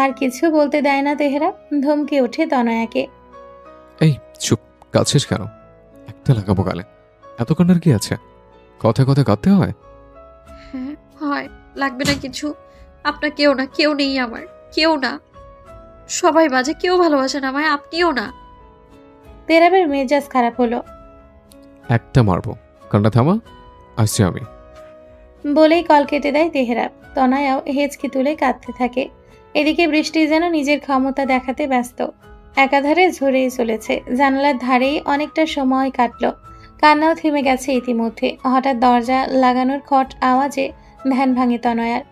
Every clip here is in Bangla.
আর কিছু বলতে দেয় না তেহরাব। ধমকে ওঠে তনয়াকে। এই চুপ, কাঁদছিস কেন? একটা লাগাবো গালে। এত কান্নার কি আছে? কথা কথা কাঁদতে হয়? হ্যাঁ হয়, লাগবে না কিছু। আপনার কেউ না, কেউ নেই আমার, কেউ না। সবাই বাজে, কেউ ভালোবাসে না আমায়, আপনিও না। তেহরাবের মেজাজ খারাপ হলো। একটা মারবো, কান্না থামা, আসছি আমি। বলেই কল কেটে দেয় তেহরাব। তনয়াও হেঁচকি তুলে কাঁদতে থাকে। এদিকে বৃষ্টি যেন নিজের ক্ষমতা দেখাতে ব্যস্ত। একাধারে ঝরেই চলেছে। জানালার ধারেই অনেকটা সময় কাটলো। কান্নাও থেমে গেছে ইতিমধ্যে। হঠাৎ দরজা লাগানোর খট আওয়াজে ধ্যান ভাঙে তনয়ার।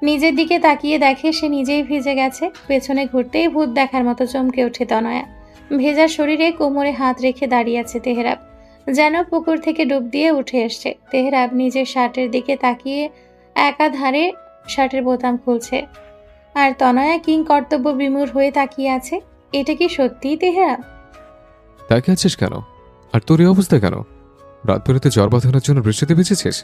নিজের দিকে তাকিয়ে দেখে সে নিজেই ভিজে গেছে। পেছনে ঘুরতেই ভূত দেখার মতো চমকে ওঠে তনয়া। ভেজা শরীরে কোমরে হাত রেখে দাঁড়িয়ে আছে তেহরাব, যেন পুকুর থেকে ডুব দিয়ে উঠে এসছে। তেহরাব নিজের শার্টের দিকে তাকিয়ে একাধারে শার্টের বোতাম খুলছে, আর তনয়া কিং কর্তব্য বিমূঢ় হয়ে তাকিয়ে আছে। এটা কি সত্যিই তেহরাব? তাকে আছিস কেন? আর তোর এই অবস্থা কেন? রাত বেরোতে জ্বর বাঁধানোর জন্য বৃষ্টিতে ভিজেছিস?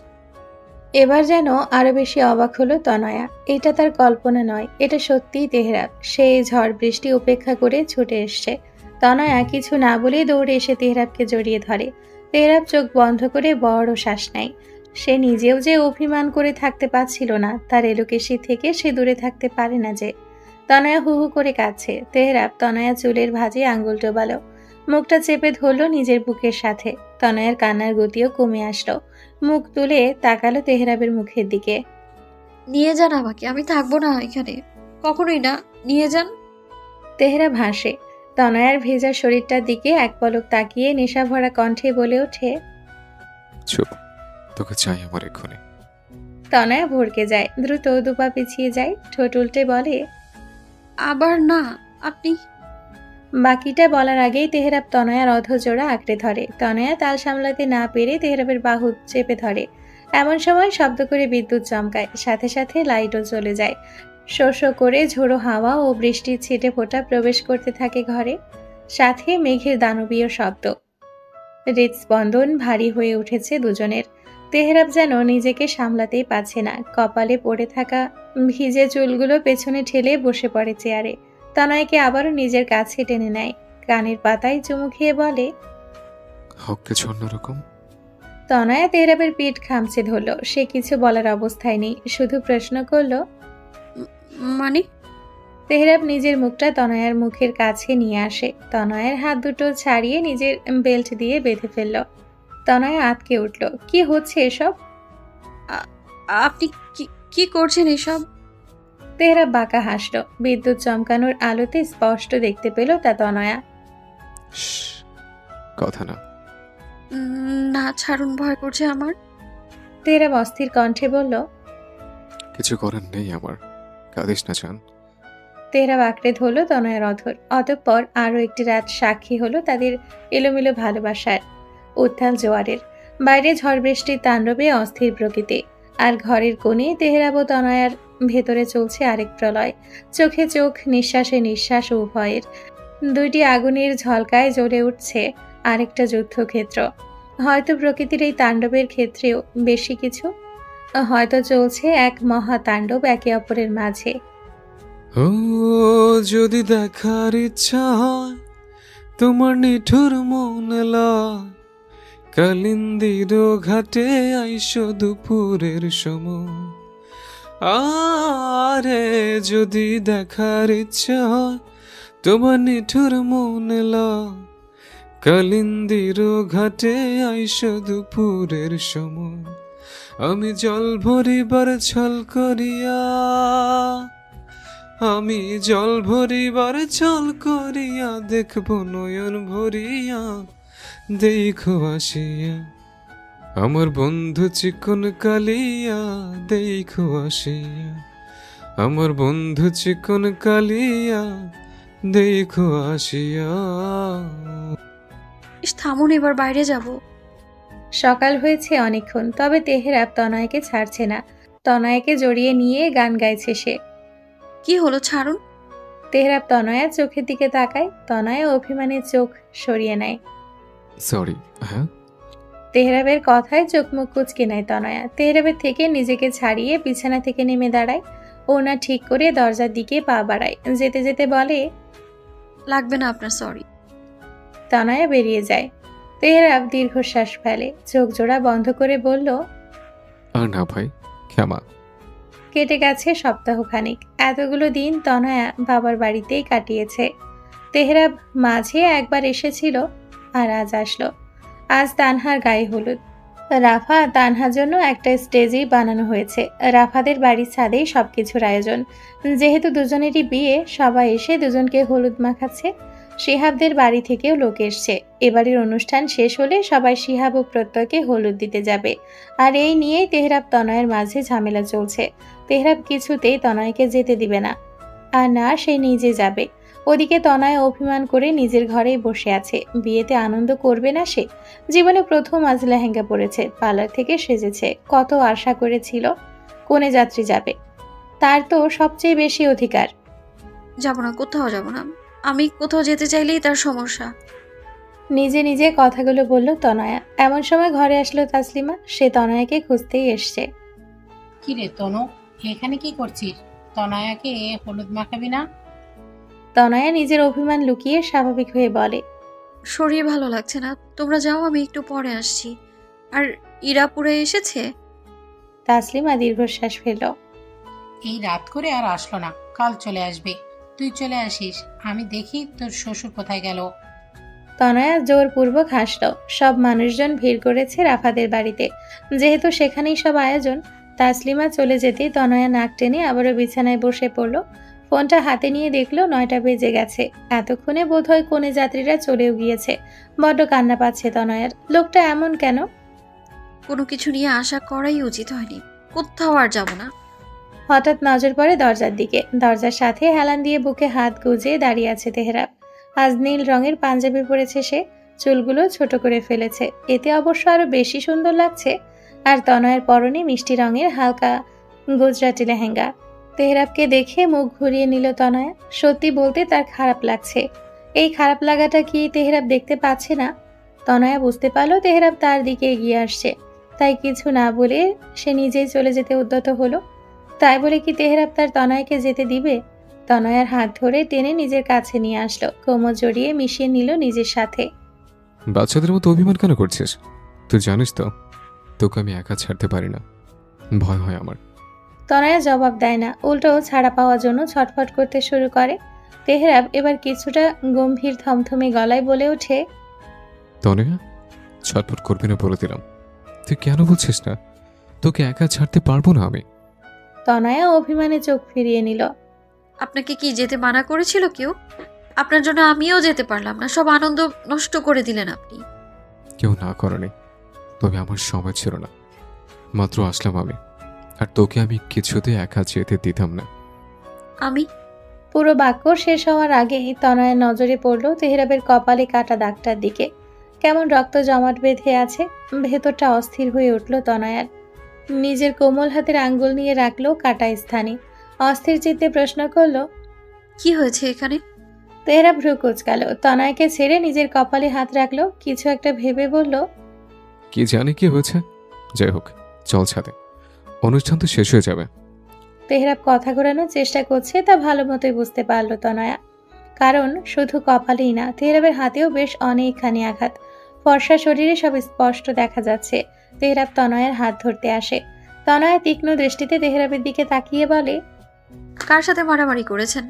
এবার যেন আরো বেশি অবাক হলো তনয়া। এটা তার কল্পনা নয়, এটা সত্যিই তেহরাব। সে ঝড় বৃষ্টি উপেক্ষা করে ছুটে এসছে। তনয়া কিছু না বলেই দৌড়ে এসে তেহরাবকে জড়িয়ে ধরে। তেহরাব চোখ বন্ধ করে বড় শ্বাস নেয়। সে নিজেও যে অভিমান করে থাকতে পারছিল না, তার এলোকেশি থেকে সে দূরে থাকতে পারে না যে। তনয়া হু হু করে কাঁদছে। তেহরাব তনয়া চুলের ভাঁজে আঙ্গুল টোবালো, মুখটা চেপে ধরল নিজের বুকের সাথে। তনয়ার কান্নার গতিও কমে আসলো। মুখ তুলে তাকালো তেহরাবের মুখের দিকে। নিয়ে যান আমাকে, আমি থাকবো না এখানে, কখনোই না, নিয়ে যান। তেহরাব হাসে। তনয়ার ভেজা শরীরটার দিকে এক পলক তাকিয়ে নেশাভরা কণ্ঠে বলে ওঠে, চুপ, তোকে চাই আমার এক্ষুনি। তনয়া ভড়কে যায়, দ্রুত দুপা পিছিয়ে যায়, ঠোঁট উল্টে বলে, আবার না, আপনি। বাকিটা বলার আগেই তেহরাব তনয়ার অধজোড়া আঁকড়ে ধরে। তনয়া তাল সামলাতে না পেরে তেহরাবের বাহু চেপে ধরে। এমন সময় শব্দ করে বিদ্যুৎ চমকায়, সাথে সাথে লাইটও চলে যায়। শো শো করে ঝোড়ো হাওয়া ও বৃষ্টির ছিটে ফোঁটা প্রবেশ করতে থাকে ঘরে, সাথে মেঘের দানবীয় শব্দ। হৃদস্পন্দন ভারী হয়ে উঠেছে দুজনের। তেহরাব যেন নিজেকে সামলাতেই পারছে না। কপালে পড়ে থাকা ভিজে চুলগুলো পেছনে ঠেলে বসে পড়ে চেয়ারে। তনয়কে আবারও নিজের কাছে টেনে নেয়, কানের পাতায় চুমু খেয়ে বলে, হোক কিছু অন্যরকম। তনয়া তেহরাবের পিঠ খামচে ধরল। সে কিছু বলার অবস্থায় নেই, শুধু প্রশ্ন করল, মানে? তেহরাব নিজের মুখটা তনয়ার মুখের কাছে নিয়ে আসে। তনয়ের হাত দুটো ছাড়িয়ে নিজের বেল্ট দিয়ে বেঁধে ফেলল। তনয়া আঁতকে উঠল। কি হচ্ছে এসব? আপনি কি করছেন এসব? তেহরাব বাঁকা হাসল। বিদ্যুৎ চমকানোর আলোতে স্পষ্ট দেখতে পেল তা তনয়া। কথা না। না ছাড়ুন, ভয় করছে আমার। তেহরাব অস্থির কণ্ঠে বলল, কিছু করার নেই আমার, কাঁদিস না চান। তেহরাব আঁকড়ে ধরল তনয়ার অধর। অতঃপর আরও একটি রাত সাক্ষী হলো তাদের এলোমেলো ভালোবাসার, উত্থাল জোয়ারের। বাইরে ঝড় বৃষ্টির তাণ্ডবে অস্থির প্রকৃতি, আর ঘরের কোণে তেহরাব ও তনয়ার ভেতরে চলছে আরেক প্রলয়। চোখে চোখ, নিঃশ্বাসে নিঃশ্বাস উভয়ের। দুইটি আগুনের ঝলকায় জ্বলে উঠছে আরেকটা যুদ্ধক্ষেত্র। হয়তো প্রকৃতির এই তাণ্ডবের ক্ষেত্রেও বেশি কিছু, হয়তো চলছে এক মহাতাণ্ডব একে অপরের মাঝে। ও যদি দেখার ইচ্ছা হয় তোমার নিঠুর মন লয়, কালিন্দির ঘাটে আইসো দুপুরের সময়। আরে যদি দেখার ইচ্ছা হয় তোমার নিঠুর মন লয়, কালিন্দির ঘাটে আইসো দুপুরের সময়। আমি জল ভরিবার ছল করিয়া, আমি জল ভরিবার ছল করিয়া, দেখব নয়ন ভরিয়া, দেখো আসিয়া আমার বন্ধু চিকন কালিয়া, দেখো আসিয়া আমার বন্ধু চিকন কালিয়া, দেখো আসিয়া। থামুন, এবার বাইরে যাব। সকাল হয়েছে অনেকক্ষণ, তবে তেহরাব তনয়কে ছাড়ছে না। তনয়কে জড়িয়ে নিয়ে গান গাইছে সে। কি হলো, ছাড়ুন। তেহরাব তনয়ার চোখের দিকে তাকায়। তনয়া অভিমানে চোখ সরিয়ে নেয়। সরি। হ্যাঁ, তেহরাবের কথায় চোখ মুখ কুচকে নেয় তনয়া। তেহরাবের থেকে নিজেকে ছাড়িয়ে বিছানা থেকে নেমে দাঁড়ায়। ওনা ঠিক করে দরজার দিকে পা বাড়ায়, যেতে যেতে বলে, লাগবে না আপনার সরি। তনয়া বেরিয়ে যায়। তেহরাব দীর্ঘশ্বাস ফেলে, চোখ জোড়া বন্ধ করে বলল, আর না ভাই, ক্ষমা। কেটে গেছে সপ্তাহখানিক। এতগুলো দিন তনয়া বাবার বাড়িতেই কাটিয়েছে। তেহরাব মাঝে একবার এসেছিল, আর আজ আসলো। আজ তানহার গায়ে হলুদ। রাফা তানহার জন্য একটা স্টেজই বানানো হয়েছে। রাফাদের বাড়ির ছাদেই সবকিছুর আয়োজন। যেহেতু দুজনেরই বিয়ে, সবাই এসে দুজনকে হলুদ মাখাচ্ছে। শিহাবদের বাড়ি থেকেও লোক এসছে। এবারের অনুষ্ঠান শেষ হলে সবাই শিহাব ও প্রত্যয়কে হলুদ দিতে যাবে। আর এই নিয়েই তেহরাব তনয়ের মাঝে ঝামেলা চলছে। তেহরাব কিছুতেই তনয়কে যেতে দিবে না, আর না সে নিজে যাবে। ওদিকে তনয় অভিমান করে নিজের ঘরেই বসে আছে। বিয়েতে আনন্দ করবে না সে? জীবনে প্রথম আজ লেহেঙ্গা পরেছে, পার্লার থেকে সেজেছে, কত আশা করেছিল কোনে যাত্রী যাবে। তার তো সবচেয়ে বেশি অধিকার। যাব না, কোথাও যাব না। আমি কোথাও যেতে চাইলেই তার সমস্যা। নিজে নিজে কথাগুলো বলল তনয়া। এমন সময় ঘরে আসলো তাসলিমা। সে তনয়াকে খুঁজতেই এসছে। কিরে তনু, এখানে কি করছিস? তনয়াকে হলুদ মাখাবি না? তনয়া নিজের অভিমান লুকিয়ে স্বাভাবিক হয়ে বলে, শরীর ভালো লাগছে না, তোমরা যাও, আমি একটু পরে আসছি। আর ইরাপুরে এসেছে? তাসলিমা দীর্ঘশ্বাস ফেলল। এই রাত করে আর আসলো না, কাল চলে আসবে। তুই চলে আসিস, আমি দেখি তোর শ্বশুর কোথায় গেল। তনয়া জোরপূর্বক হাসল। সব মানুষজন ভিড় করেছে রাফাদের বাড়িতে। যেহেতু সেখানেই সব আয়োজন, তাসলিমা চলে যেতেই তনয়া নাক টেনে আবারও বিছানায় বসে পড়ল। ফোনটা হাতে নিয়ে দেখলো 9টা বেজে গেছে। এতক্ষণে বোধহয় কোনে যাত্রীরা চলেও গিয়েছে। বড্ড কান্না পাচ্ছে তনয়ার। লোকটা এমন কেন? কোনো কিছু নিয়ে আশা করাই উচিত হয়নি। কোথাও আর যাব না। হঠাৎ নজর পড়ে দরজার দিকে। দরজার সাথে হেলান দিয়ে বুকে হাত গুজে দাঁড়িয়ে আছে তেহরাব। আজ নীল রঙের পাঞ্জাবি পরেছে সে, চুলগুলো ছোট করে ফেলেছে। এতে অবশ্য আরো বেশি সুন্দর লাগছে। আর তনয়ের পরনে মিষ্টি রঙের হালকা গুজরাটি লেহেঙ্গা। তেহরাবকে দেখে মুখ ঘুরিয়ে নিল তনয়া। সত্যি বলতে তার খারাপ লাগছে। এই খারাপ লাগাটা কি তেহরাব দেখতে পাচ্ছে না? তনয়া বুঝতে পারলো তেহরাব তার দিকে এগিয়ে আসছে, তাই কিছু না বলে সে নিজেই চলে যেতে উদ্যত হলো। তাই বলে কি তেহরাব তার তনয়াকে যেতে দিবে? তনয়ার হাত ধরে টেনে নিজের কাছে নিয়ে আসলো, কোমর জড়িয়ে মিশিয়ে নিল নিজের সাথে। বাচ্চাদের মতো অভিমান কেন করছিস? তুই জানিস তো তোকে আমি একা ছাড়তে পারি না, ভয় হয় আমার। তনয়া জবাব দেয় না, উল্টো ছাড়া পাওয়ার জন্য ছটফট করতে শুরু করে। তেহরাব এবার কিছুটা গম্ভীর থমথমে গলায় বলে ওঠে, তনয়া, ছটফট করবি না বলে দিলাম। তুই কেন বলছিস না? তোকে একা ছাড়তে পারবো না আমি। তনয়া অভিমানে চোখ ফিরিয়ে নিল। আপনাকে কি যেতে মানা করেছিল কেউ? আপনার জন্য আমিও যেতে পারলাম না, সব আনন্দ নষ্ট করে দিলেন আপনি। কেউ না করেনি, তবে আমার সময় ছিল না। মাত্র আসলাম আমি, আর তোকে আমি কিছুতে একা যেতে দিতাম না। আমি পুরো বাক্য শেষ হওয়ার আগেই তনয়ের নজরে পড়ল তেহরাবের কপালে কাটা দাগটার দিকে। কেমন রক্ত জমাট বেঁধে আছে। ভেতরটা অস্থির হয়ে উঠল তনয়ার। নিজের কোমল হাতের আঙ্গুল নিয়ে রাখলো কাটা স্থানে। অস্থির চিত্তে প্রশ্ন করলো, কি হয়েছে এখানে? তেহরাব ভ্রু কুঁচকাল। তনয়কে ছেড়ে নিজের কপালে হাত রাখলো। কিছু একটা ভেবে বলল, কি জানি কি হয়েছে। যাই হোক, চল ছাদে, অনুষ্ঠান তো শেষ হয়ে যাবে। তেহরাব কথা ঘোরানোর চেষ্টা করছে তা ভালো মতোই বুঝতে পারল তনয়া। কারণ শুধু কপালেই না, তেহরাবের হাতেও বেশ অনেকখানি আঘাত। ফর্সা শরীরে সব স্পষ্ট দেখা যাচ্ছে। তেহরাব তনয়ের হাত ধরতে আসে। তনয়া তীক্ষ্ণ দৃষ্টিতে তেহরাবের দিকে তাকিয়ে বলে, কার সাথে মারামারি করেছেন?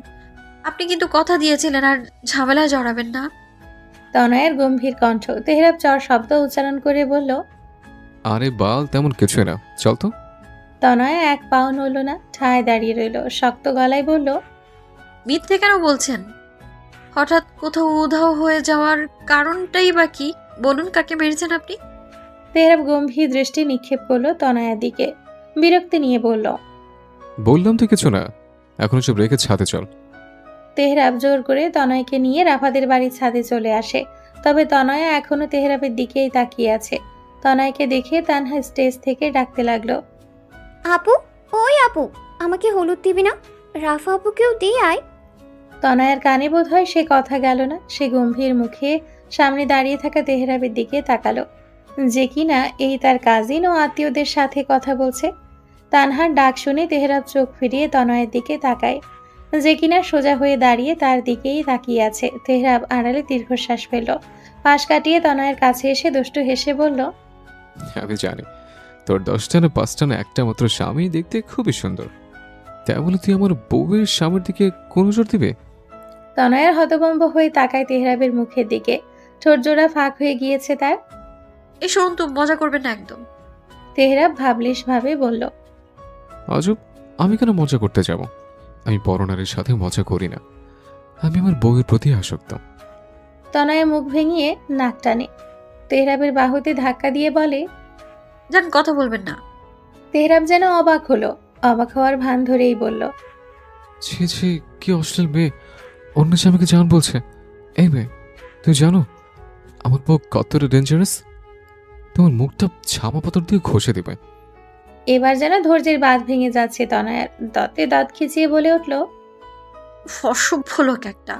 আপনি কিন্তু কথা দিয়েছিলেন আর ঝামেলায় জড়াবেন না। তনয়ের গম্ভীর কণ্ঠ। তেহরাব চর শব্দ উচ্চারণ করে বলল, আরে বাল, তেমন কিছুই না, চল তো। তনয়া এক পাও নড়ল না, ঠায় দাঁড়িয়ে রইল। শক্ত গলায় বলল, মিথ্যে কেন বলছেন? হঠাৎ কোথাও উধাও হয়ে যাওয়ার কারণটাই বা কি? বলুন, কাকে মেরেছেন আপনি? তেহরাব গম্ভীর দৃষ্টি নিক্ষেপ করলো তনয়ার দিকে। বিরক্তি নিয়ে বলল, বললাম তো কিছু না, এখন সব রেখে ছাদে চল। তেহরাব জোর করে তনয়কে নিয়ে রাফাদের বাড়ির ছাদে চলে আসে। তবে তনয়া এখনো তেহরাবের দিকেই তাকিয়ে আছে। তনয়কে দেখে তানহা স্টেজ থেকে ডাকতে লাগলো, আপু, ওই আপু, আমাকে হলুদ দিবি না? রাফা আপুকেও দিয়ে আয়। তনয়ার কানে বোধ হয় সে কথা গেল না। সে গম্ভীর মুখে সামনে দাঁড়িয়ে থাকা তেহরাবের দিকে তাকালো, যে কিনা এই তার কাজিন ও আত্মীয়দের সাথে কথা বলছে। তানহার ডাক শুনে তেহরাব চোখ ফিরিয়ে তনয়ের দিকে তাকায়, যে কিনা সোজা হয়ে দাঁড়িয়ে তার দিকেই তাকিয়ে আছে। তেহরাব আড়ালে দীর্ঘশ্বাস ফেলল। পাশ কাটিয়ে তনয়ের কাছে এসে দুষ্টু হেসে বলল, আমি জানি তোর 10টা না 5টা না একটা মাত্র স্বামী দেখতে খুবই সুন্দর, তাই বলে তুই আমার বউয়ের স্বামীর দিকে কোন নজর দিবে? তনয়ের হতভম্ব হয়ে তাকায় তেহরাবের মুখের দিকে। ঠোঁট জোড়া ফাঁক হয়ে গিয়েছে তার। এই শুনুন তো, মজা করবেন না একদম। তেহরাব ভাবলিশ ভাবে বলল, আজব, আমি কেন মজা করতে যাব? আমি পরনারীর সাথে মজা করি না, আমি আমার বউয়ের প্রতি আসক্ত। তনয়া মুখ ভেঙিয়ে নাক টানে। তেহরাবের বাহুতে ধাক্কা দিয়ে বলে, যান, কথা বলবেন না। তেহরাব যেন অবাক হলো। অবাক হওয়ার ভান ধরেই বলল, ছি ছি, কি অশ্লীল মেয়ে, অন্য স্বামীকে জান বলছে। এই মেয়ে, তুই জানো আমার বউ কতটা ডেঞ্জারাস? তোমার মুখটা ছামা পাথর দিয়ে ঘষে দেবে। এবার যেন ধৈর্যের বাঁধ ভেঙে যাচ্ছে তনয়ার। দাঁতে দাঁত খিচিয়ে বলে উঠল, অসভ্য লোক একটা,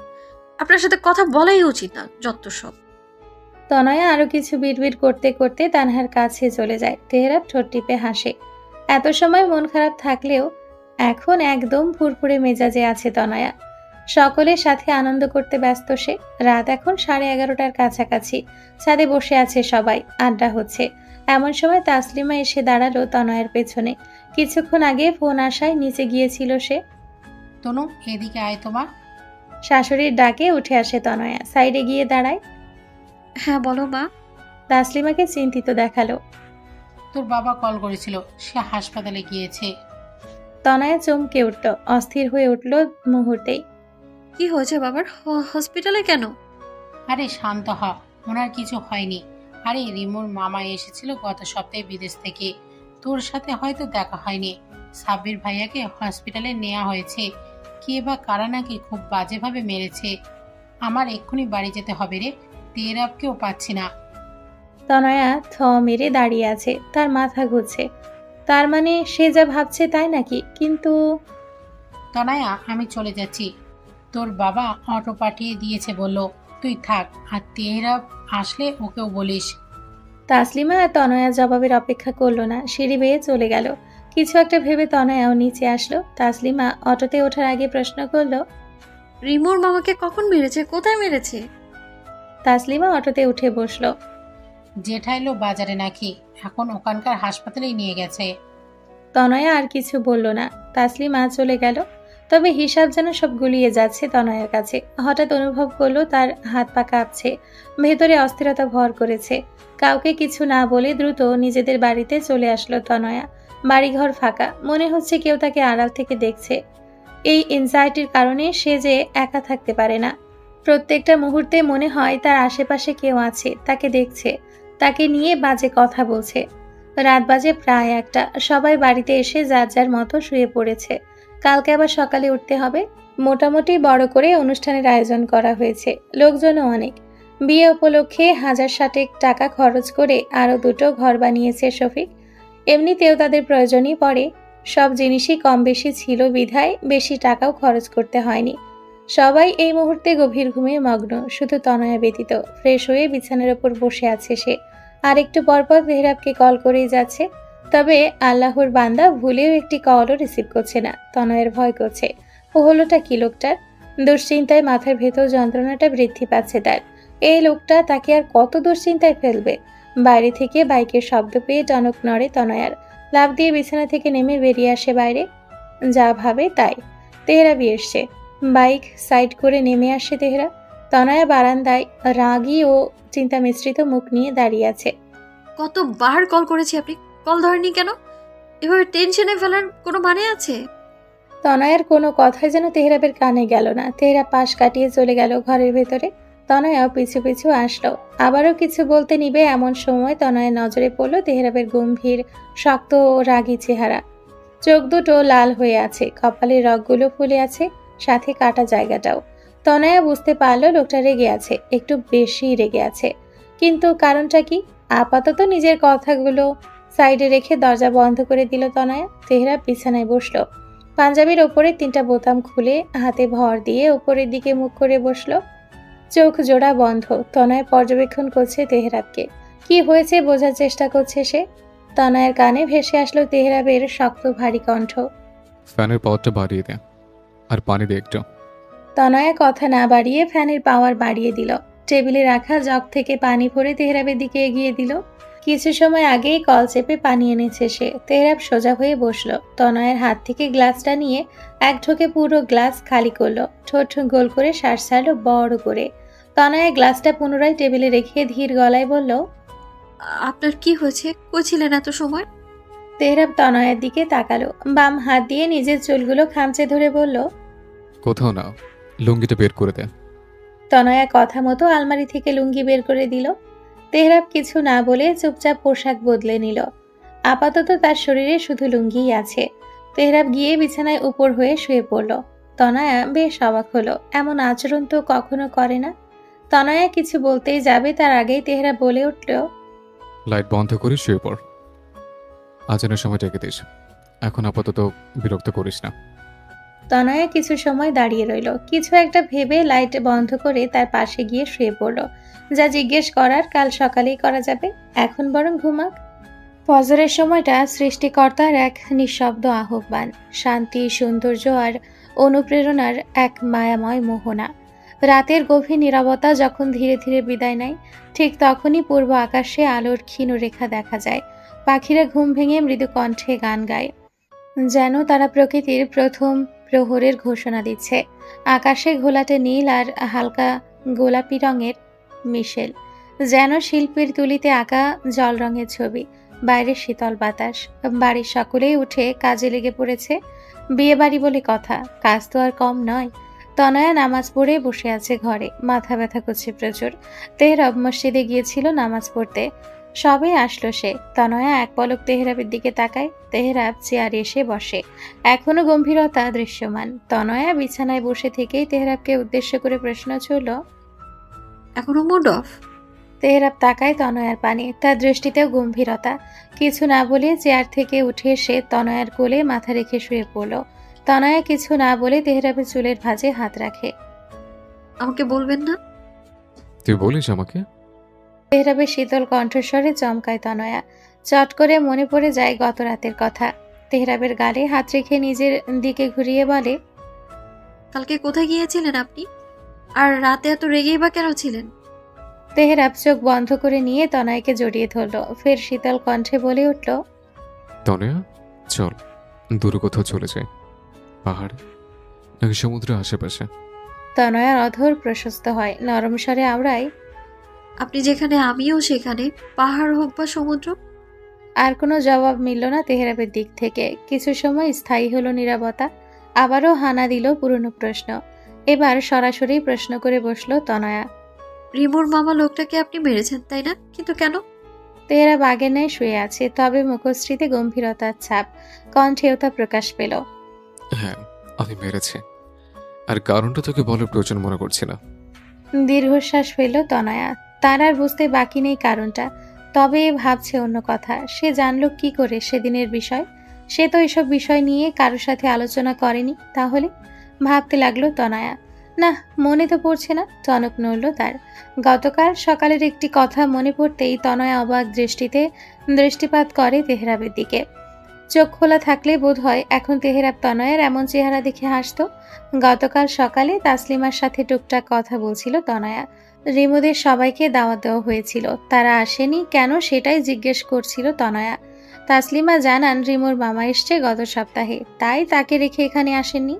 আপনার সাথে কথা বলাই উচিত না, যত সব। তনয়া আরো কিছু বিড়বিড় করতে করতে তানহার কাছে চলে যায়। তেহরাব ঠোঁট টিপে হাসে। এত সময় মন খারাপ থাকলেও এখন একদম ফুরফুরে মেজাজে আছে তনয়া। সকলের সাথে আনন্দ করতে ব্যস্ত সে। রাত এখন 11:30টার কাছাকাছি। ছাদে বসে আছে সবাই, আড্ডা হচ্ছে। এমন সময় তাসলিমা এসে দাঁড়ালো তনয়ের পেছনে। কিছুক্ষণ আগে ফোন আসায় নিচে গিয়েছিল সে। তনু, এদিকে আয় তো মা। শাশুড়ির ডাকে উঠে আসে তনয়া, সাইডে গিয়ে দাঁড়ায়। হ্যাঁ বলো মা। তাসলিমাকে চিন্তিত দেখালো। তোর বাবা কল করেছিল, সে হাসপাতালে গিয়েছে। তনয়া চমকে উঠল, অস্থির হয়ে উঠল মুহূর্তেই। কি হয়েছে বাবার? হসপিটালে কেন? আরে শান্ত হ, ওনার কিছু হয়নি। আরে রিমুর মামা এসেছিল গত সপ্তাহে বিদেশ থেকে, তোর সাথে হয়তো দেখা হয়নি। সাব্বির ভাইয়াকে হসপিটালে নেওয়া হয়েছে। কে বা কারা নাকি খুব বাজেভাবে মেরেছে। আমার এক্ষুনি বাড়ি যেতে হবে রে, তেরাবকেও পাচ্ছি না। তনয়া থ মেরে দাঁড়িয়ে আছে, তার মাথা ঘুরছে। তার মানে সে যা ভাবছে তাই নাকি? কিন্তু তনয়া, আমি চলে যাচ্ছি। তোর বাবা অটো পাঠিয়ে দিয়েছে, বলল তুই থাক, আর তেহরাব আসলে ওকেও বলিস। তাসলিমা আর তনয়া জবাবের অপেক্ষা করলো না, সিঁড়ি বেয়ে চলে গেল। কিছু একটা ভেবে তনয়াও নিচে আসলো। তাসলিমা অটোতে ওঠার আগে প্রশ্ন করলো, রিমুর মামাকে কখন মেরেছে? কোথায় মেরেছে? তাসলিমা অটোতে উঠে বসলো। জেঠাইলো বাজারে নাকি, এখন ওখানকার হাসপাতালেই নিয়ে গেছে। তনয়া আর কিছু বলল না। তাসলিমা চলে গেল। তবে হিসাব যেন সব গুলিয়ে যাচ্ছে তনয়ার কাছে। হঠাৎ অনুভব করলো তার হাত পা কাঁপছে, ভেতরে অস্থিরতা ভর করেছে। কাউকে কিছু না বলে দ্রুত নিজেদের বাড়িতে চলে আসলো তনয়া। বাড়িঘর ফাঁকা, মনে হচ্ছে কেউ তাকে আড়াল থেকে দেখছে। এই এনজাইটির কারণে সে যে একা থাকতে পারে না। প্রত্যেকটা মুহূর্তে মনে হয় তার আশেপাশে কেউ আছে, তাকে দেখছে, তাকে নিয়ে বাজে কথা বলছে। রাত বাজে প্রায় 1টা। সবাই বাড়িতে এসে যার যার মতো শুয়ে পড়েছে। কালকে আবার সকালে উঠতে হবে। মোটামুটি বড় করে অনুষ্ঠানের আয়োজন করা হয়েছে, লোকজনও অনেক। বিয়ে উপলক্ষে 1060 টাকা খরচ করে আরো 2টো ঘর বানিয়েছে শফিক। এমনিতেও তাদের প্রয়োজনই পড়ে। সব জিনিসই কম বেশি ছিল বিধায় বেশি টাকাও খরচ করতে হয়নি। সবাই এই মুহূর্তে গভীর ঘুমে মগ্ন, শুধু তনয়া ব্যতীত। ফ্রেশ হয়ে বিছানার ওপর বসে আছে সে। আর একটু পরপর তেহরাবকে কল করেই যাচ্ছে। তবে আল্লাহর বান্দা ভুলেও একটি কলও রিসিভ করছে না। তনয়ের ভয় করছে, ও হলোটা কি লোকটার? দুশ্চিন্তায় মাথার ভেতর যন্ত্রণাটা বৃদ্ধি পাচ্ছে তার। এই লোকটা তাকে আর কত দুশ্চিন্তায় ফেলবে? বাইরে থেকে বাইকের শব্দ পেয়ে টনক নড়ে তনয়ার। লাফ দিয়ে বিছানা থেকে নেমে বেরিয়ে আসে বাইরে। যা ভাবে তাই। তেহরাবি এসছে। বাইক সাইড করে নেমে আসে তেহরা। তনয়া বারান্দায় রাগী ও চিন্তা মিশ্রিত মুখ নিয়ে দাঁড়িয়ে আছে। কতবার কল করেছি, আপনি কল ধরেননি কেন? এভাবে টেনশনে ফেলার কোনো মানে আছে? তনয়ের কোনো কথাই যেন তেহরাবের কানে গেল না। তেহরা পাশ কাটিয়ে চলে গেল ঘরের ভেতরে। তনয়াও পিছু পিছু আসলো। আবারও কিছু বলতে নিবে এমন সময় তনয়ের নজরে পড়ল তেহরাবের গম্ভীর, শক্ত ও রাগী চেহারা। চোখ দুটো লাল হয়ে আছে, কপালের রগগুলো ফুলে আছে, সাথে কাটা জায়গাটাও। তনয়া বুঝতে পারলো লোকটা রেগে আছে, একটু বেশি রেগে আছে। কিন্তু কারণটা কি? আপাতত নিজের কথাগুলো সাইডে রেখে দরজা বন্ধ করে দিল তনয়া। তেহরাব বিছানায় বসলো। পাঞ্জাবির ওপরে 3টা বোতাম খুলে হাতে ভর দিয়ে উপরের দিকে মুখ করে বসলো। চোখ জোড়া বন্ধ। তনয়া পর্যবেক্ষণ করছে তেহরাবকে। কি হয়েছে বোঝার চেষ্টা করছে সে। তনয়ের কানে ভেসে আসলো তেহরাবের শক্ত ভারী কণ্ঠ। ফ্যানের পাওয়ারটা বাড়িয়ে দে, আর পানি দে একটু। তনয়া কথা না বাড়িয়ে ফ্যানের পাওয়ার বাড়িয়ে দিল। টেবিলে রাখা জগ থেকে পানি ভরে তেহরাবের দিকে এগিয়ে দিল। কিছু সময় আগেই কল চেপে পানি এনেছে সে। তেহরাব সোজা হয়ে বসলো। তনয়ের হাত থেকে গ্লাসটা নিয়ে এক ঢোকে পুরো গ্লাস খালি করলো। ঠোঁট গোল করে শ্বাস ছাড়লো বড় করে। তনয়া গ্লাসটা পুনরায় টেবিলে রেখে ধীর গলায় বলল, আপনার কি হয়েছে? কই ছিলেন এত সময়? তেহরাব তনয়ের দিকে তাকালো। বাম হাত দিয়ে নিজের চুলগুলো খামচে ধরে বলল, কোথাও না, লুঙ্গিটা বের করে দে। তনয়া কথা মতো আলমারি থেকে লুঙ্গি বের করে দিল। তেহরাব কিছু না বলে চুপচাপ পোশাক বদলে নিল। আপাতত তার শরীরে শুধু লুঙ্গিই আছে। তেহরাব গিয়ে বিছানায় উপর হয়ে শুয়ে পড়ল। তনয়া বেশ অবাক হলো, এমন আচরণ তো কখনো করে না। তনয়া কিছু বলতেই যাবে তার আগেই তেহরাব বলে উঠল, লাইট বন্ধ করে শুয়ে পড়। আজানের সময় ডেকে দিস। এখন আপাতত বিরক্ত করিস না। তনয়া কিছু সময় দাঁড়িয়ে রইল। কিছু একটা ভেবে লাইট বন্ধ করে তার পাশে গিয়ে শুয়ে পড়ল। যা জিজ্ঞেস করার কাল সকালেই করা যাবে, এখন বরং ঘুমাক। ফজরের সময়টা সৃষ্টিকর্তার এক নিঃশব্দ আহ্বান, শান্তি, সৌন্দর্য আর অনুপ্রেরণার এক মায়াময় মোহনা। রাতের গভীর নীরবতা যখন ধীরে ধীরে বিদায় নেয়, ঠিক তখনই পূর্ব আকাশে আলোর ক্ষীণ রেখা দেখা যায়। পাখিরা ঘুম ভেঙে মৃদু কণ্ঠে গান গায়, যেন তারা প্রকৃতির প্রথম প্রহরের ঘোষণা দিচ্ছে। আকাশে ঘোলাটে নীল আর হালকা গোলাপি রঙের মিশেল, যেন শিল্পীর তুলিতে আঁকা জল রঙের ছবি। বাইরে শীতল বাতাস। বাড়ির সকলেই উঠে কাজে লেগে পড়েছে। বিয়ে বাড়ি বলে কথা, কাজ তো আর কম নয়। তনয়া নামাজ পড়ে বসে আছে ঘরে, মাথা ব্যথা করছে প্রচুর। তেহরাব মসজিদে গিয়েছিল নামাজ পড়তে, সবে আসলো সে। তনয়া এক পলক তেহরাবের দিকে তাকায়। তেহরাব চেয়ারে এসে বসে, এখনো গম্ভীরতা দৃশ্যমান। তনয়া বিছানায় বসে থেকেই তেহরাবকে উদ্দেশ্য করে প্রশ্ন ছুড়ল, এখনো মুড অফ? তেহরাব তাকায় তনয়ার পানে, তার দৃষ্টিতেও গম্ভীরতা। কিছু না বলে চেয়ার থেকে উঠে এসে তনয়ার কোলে মাথা রেখে শুয়ে পড়ল। তনয়া কিছু না বলে তেহরাবের চুলের ভাঁজে হাত রাখে। আমাকে বলবেন না? তুই বলিস আমাকে? তেহরাবের শীতল কণ্ঠস্বরে চমকায় তনয়া। চট করে মনে পড়ে যায় গত রাতের কথা। তেহরাবের গালে হাত রেখে নিজের দিকে ঘুরিয়ে বলে, কালকে কোথায় গিয়েছিলেন আপনি? আর রাতে এত রেগেই বা কেন ছিলেন? তেহরাব চোখ বন্ধ করে নিয়ে তনয়াকে জড়িয়ে ধরল। ফের শীতল কণ্ঠে বলে উঠল, তনয়া চল, দূরে কোথাও চলে যাই। পাহাড়ে নাকি সমুদ্রের আশেপাশে? তনয়ার অধর প্রশস্ত হয়, নরম স্বরে আওড়ায়, আপনি যেখানে আমিও সেখানে, পাহাড় হোক বা সমুদ্র। আর কোনো জবাব মিলল না তেহরাবের দিক থেকে। কিছু সময় স্থায়ী হলো নীরবতা। আবারও হানা দিল পুরনো প্রশ্ন। এবার সরাসরি প্রশ্ন করে বসলো তনয়া, রিমুর মামা লোকটাকে আপনি মেরেছেন তাই না? কিন্তু কেন? তেহরাব আগের ন্যায় শুয়ে আছে, তবে মুখশ্রীতে গম্ভীরতার ছাপ, কণ্ঠেও তা প্রকাশ পেল। হ্যাঁ, আমি মেরেছি, আর কারণটা তোকে বলার প্রয়োজন মনে করছি না। দীর্ঘশ্বাস ফেলল তনয়া। তার আর বুঝতে বাকি নেই কারণটা, তবে ভাবছে অন্য কথা। সে জানলো কি করে সেদিনের বিষয়? সে তো এসব বিষয় নিয়ে কারোর সাথে আলোচনা করেনি। তাহলে ভাবতে লাগলো তনয়া। না, মনে তো পড়ছে না। টনক নড়ল তার। গতকাল সকালের একটি কথা মনে পড়তেই তনয়া অবাক দৃষ্টিতে দৃষ্টিপাত করে তেহরাবের দিকে। চোখ খোলা থাকলে বোধ হয় এখন তেহরাব তনয়ের এমন চেহারা দেখে হাসত। গতকাল সকালে তাসলিমার সাথে টুকটাক কথা বলছিল তনয়া। রিমুদের সবাইকে দাওয়াত দেওয়া হয়েছিল, তারা আসেনি কেন সেটাই জিজ্ঞেস করছিল তনয়া। তাসলিমা জানান রিমুর মামা এসছে গত সপ্তাহে, তাই তাকে রেখে এখানে আসেননি।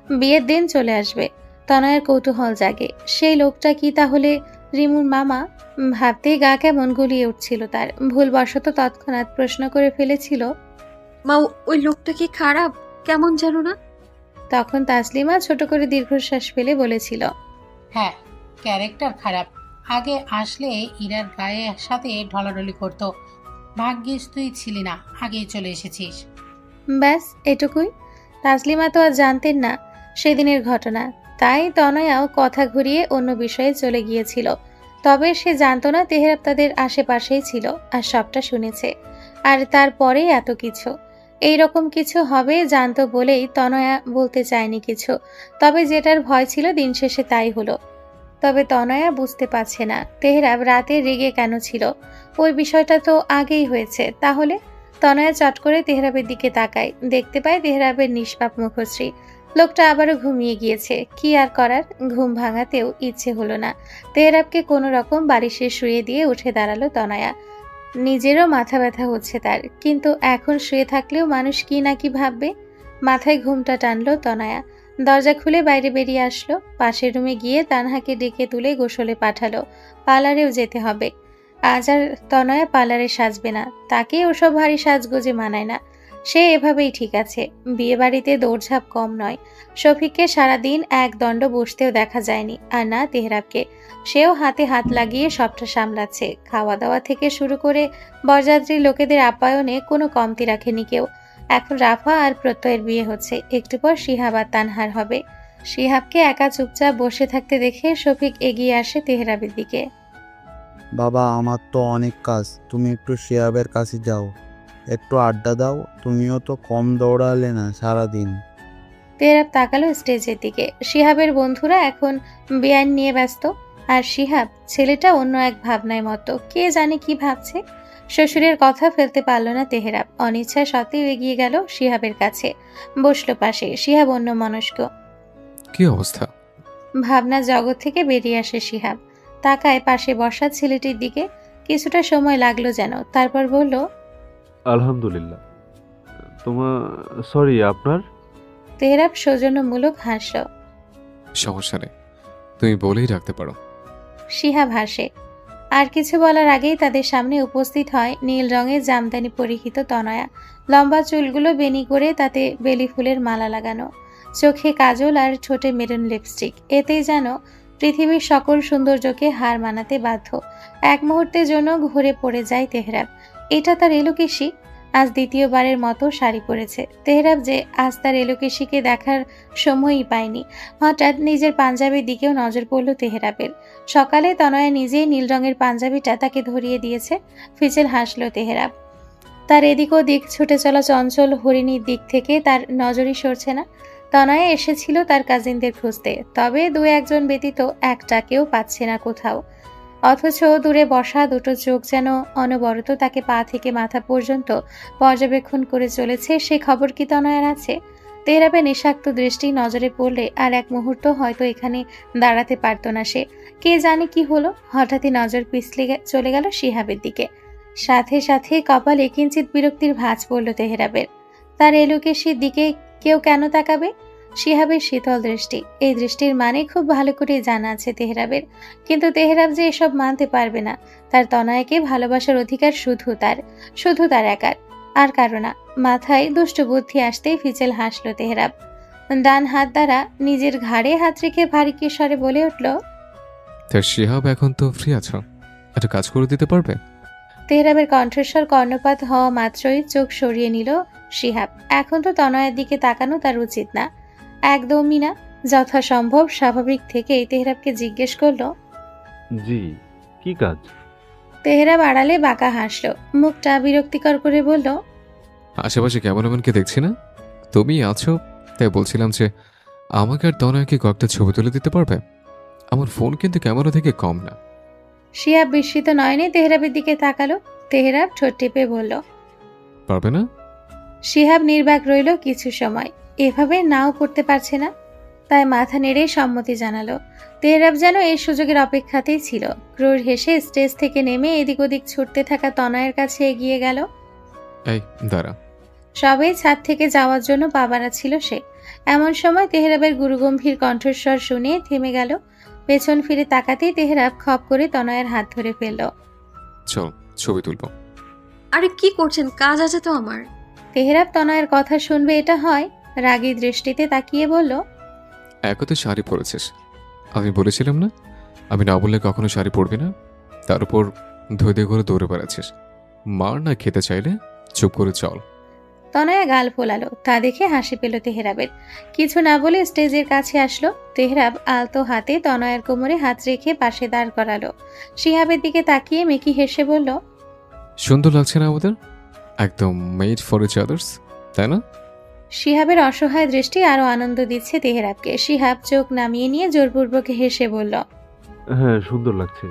বিয়ের দিন চলে আসবে। তনয়ের কৌতূহল জাগে, সেই লোকটা কি তাহলে রিমুর মামা? ভাবতেই গা কেমন গুলিয়ে উঠছিল তার। ভুলবশত তৎক্ষণাৎ প্রশ্ন করে ফেলেছিল, মা, ওই লোকটা কি খারাপ? কেমন যেন না? তখন তাসলিমা ছোট করে দীর্ঘশ্বাস ফেলে বলেছিল, হ্যাঁ, ক্যারেক্টার খারাপ। আগে আসলে ইরার গায়ে সাথে ঢলাঢলি করতো। ভাগ্যিস তুই ছিলি না, আগেই চলে এসেছিস। ব্যাস এটুকুই। তাসলিমা তো আর জানতেন না সেদিনের ঘটনা, তাই তনয়াও কথা ঘুরিয়ে অন্য বিষয়ে চলে গিয়েছিল। তবে সে জানতো না তেহরাব তাদের আশেপাশেই ছিল আর সবটা শুনেছে। আর তারপরে এত কিছু, এইরকম কিছু হবে জানতো বলেই তনয়া বলতে চায়নি কিছু। তবে যেটার ভয় ছিল দিন শেষে তাই হলো। তবে তনয়া বুঝতে পারছে না তেহরাব রাতে রেগে কেন ছিল। ওই বিষয়টা তো আগেই হয়েছে, তাহলে তনয়া চট করে তেহরাবের দিকে তাকায়, দেখতে পায় তেহরাবের নিষ্পাপ মুখশ্রী। লোকটা আবারও ঘুমিয়ে গিয়েছে। কি আর করার, ঘুম ভাঙাতেও ইচ্ছে হলো না। তেহরাবকে কোনো রকম বালিশে শুয়ে দিয়ে উঠে দাঁড়ালো তনয়া। নিজেরও মাথা ব্যথা হচ্ছে তার, কিন্তু এখন শুয়ে থাকলেও মানুষ কি না কি ভাববে। মাথায় ঘুমটা টানলো তনয়া। দরজা খুলে বাইরে বেরিয়ে আসলো। পাশের রুমে গিয়ে তানহাকে ডেকে তুলে গোসলে পাঠালো। পার্লারেও যেতে হবে। আজ আর তনয়া পার্লারে সাজবে না, তাকে ওসব ভারী সাজগোজে মানায় না। সে এভাবেই ঠিক আছে। বিয়ে বাড়িতে দৌড়ঝাঁপ কম নয়। শফিককে সারাদিন এক দণ্ড বসতেও দেখা যায়নি, আর না তেহরাবকে। সেও হাতে হাত লাগিয়ে সবটা সামলাচ্ছে। খাওয়া দাওয়া থেকে শুরু করে বরযাত্রী লোকেদের আপ্যায়নে কোনো কমতি রাখেনি কেউ। এখন রাফা আর প্রত্যয়ের বিয়ে হচ্ছে, একটু পর শিহাব আর তানহার হবে। শিহাবকে একা চুপচাপ বসে থাকতে দেখে শফিক এগিয়ে আসে তেহরাবের দিকে। বাবা, আমার তো অনেক কাজ, তুমি একটু শিহাবের কাছে যাও, একটু আড্ডা দাও। তুমিও তো কম দৌড়ালে না সারাদিন। তেহরাব তাকালো স্টেজের দিকে। শিহাবের বন্ধুরা এখন বেআইন নিয়ে ব্যস্ত, আর শিহাব ছেলেটা অন্য এক ভাবনায় মতো। কে জানে কি ভাবছে। শ্বশুরের কথা ফেলতে পারল না তেহরাব। অনিচ্ছা সত্ত্বেও এগিয়ে গেল শিহাবের কাছে, বসলো পাশে। শিহাব অন্য মনস্ক। কি অবস্থা? ভাবনা জগৎ থেকে বেরিয়ে আসে শিহাব। তাকায় পাশে বসা ছেলেটির দিকে। কিছুটা সময় লাগলো যেন, তারপর বলল, আলহামদুলিল্লাহ। সরি, আপনার? তেহরাব সৌজন্যমূলক হাসল। সমস্যা নেই, তুমি বলেই রাখতে পারো। শিহাব হাসে। আর কিছু বলার আগেই তাদের সামনে উপস্থিত হয় নীল রঙের জামদানি পরিহিত তনয়া। লম্বা চুলগুলো বেনি করে তাতে বেলি ফুলের মালা লাগানো, চোখে কাজল আর ঠোঁটে মেরুন লিপস্টিক। এতেই যেন পৃথিবীর সকল সৌন্দর্যকে হার মানাতে বাধ্য। এক মুহূর্তের জন্য ঘুরে পড়ে যায় তেহরাব। এটা তার এলোকেশি। আজ দ্বিতীয়বারের মতো শাড়ি পরেছে। তেহরাব যে আজ তার এলোকেশিকে দেখার সময়ই পায়নি। হঠাৎ নিজের পাঞ্জাবির দিকেও নজর পড়ল তেহরাবের। সকালে তনয়া নিজেই নীল রঙের পাঞ্জাবিটা তাকে ধরিয়ে দিয়েছে। ফিচেল হাসল তেহরাব। তার এদিক ওদিক ছুটে চলা চঞ্চল হরিণীর দিক থেকে তার নজরই সরছে না। তনয়া এসেছিল তার কাজিনদের খুঁজতে, তবে দু একজন ব্যতীত একটাকেও পাচ্ছে না কোথাও। অথচ দূরে বসা দুটো চোখ যেন অনবরত তাকে পা থেকে মাথা পর্যন্ত পর্যবেক্ষণ করে চলেছে। সে খবর কি তনয়ার আছে? তেহরাবের নিঃস্বার্থ দৃষ্টি নজরে পড়লে আর এক মুহূর্ত হয়তো এখানে দাঁড়াতে পারত না সে। কে জানে কি হলো, হঠাৎই নজর পিছলে চলে গেল শিহাবের দিকে। সাথে সাথে কপালে কিঞ্চিত বিরক্তির ভাঁজ পড়ল তেহরাবের। তার এলোকেশির দিকে কেউ কেন তাকাবে? শিহাবের শীতল দৃষ্টি, এই দৃষ্টির মানে খুব ভালো করে জানা আছে তেহরাবের। কিন্তু তেহরাব যে এসব মানতে পারবে না। তার তনয়াকে ভালোবাসার অধিকার শুধু তার একার, আর কারো না। মাথায় দুষ্ট বুদ্ধি আসতেই ফিচেল হাসল তেহরাব। ডান হাত দ্বারা নিজের ঘাড়ে হাত রেখে ভারী স্বরে বলে উঠল, তার শিহাব এখন তো ফ্রি আছো, একটা কাজ করে দিতে পারবে? তেহরাবের কণ্ঠস্বর কর্ণপাত হওয়া মাত্রই চোখ সরিয়ে নিল শিহাব। এখন তো তনয়ার দিকে তাকানো তার উচিত না, একদমই না। যথাসম্ভব স্বাভাবিক থেকেই তেহরাবকে জিজ্ঞেস করলো, জি, কি কাজ? তেহরাব আড়ালে বাঁকা হাসল, মুখটা বিরক্তিকর করে বলল, আশেপাশে কেমন এমনকে দেখছি না, তুমি আছো, তাই বলছিলাম যে আমাকে আর তনয়াকে কয়েকটা ছবি তুলে দিতে পারবে? আমার ফোন কিন্তু ক্যামেরা থেকে কম না। শিহাব বিস্মিত নয়নে তেহরাবের দিকে তাকালো। তেহরাব ঠোঁট টিপে বলল, পারবে না? শিহাব নির্বাক রইল কিছু সময়। এভাবে নাও করতে পারছে না, তাই মাথা নেড়ে সম্মতি জানালো। তেহরাব যেন এই সুযোগের অপেক্ষাতেই ছিল। ক্রুর হেসে স্টেজ থেকে নেমে এদিক ওদিক ছুটতে থাকা তনয়ের কাছে এগিয়ে গেল। এই দাঁড়া। সবাই ছাদ থেকে যাওয়ার জন্য পা বাড়াচ্ছিল সে। এমন সময় তেহরাবের গুরুগম্ভীর কণ্ঠস্বর শুনে থেমে গেল। পেছন ফিরে তাকাতেই তেহরাব খপ করে তনয়ের হাত ধরে ফেলল। চল ছবি তুলবো। আরে কি করছেন, কাজ আছে তো আমার। তেহরাব তনয়ের কথা শুনবে এটা হয়, রাগী দৃষ্টিতে তাকিয়ে বলল, একতে শাড়ি পরেছিস, আমি বলেছিলাম না আমি না বললে কখনো শাড়ি পরবি না? তার উপর ধৈর্য করে দৌড়ে বেড়াচ্ছিস। মার না খেতে চাইলে চুপ করে চল। তনয়া গাল ফোলালো। তা দেখে হাসি পেল তেহরাবের। কিছু না বলে স্টেজের কাছে আসলো। তেহরাব আলতো হাতে তনয়ার কোমরে হাত রেখে পাশে দাঁড় করালো। শিহাবের দিকে তাকিয়ে মেকি হেসে বলল, সুন্দর লাগছে না আমাদের? একদম মেড ফর ইচ আদার্স, তাই না? শিহাবের অসহায় দৃষ্টি আরো আনন্দ দিচ্ছে তেহরাবকে। শিহাব চোখ নামিয়ে নিয়ে জোরপূর্বক হেসে বলল, হ্যাঁ, সুন্দর লাগছে।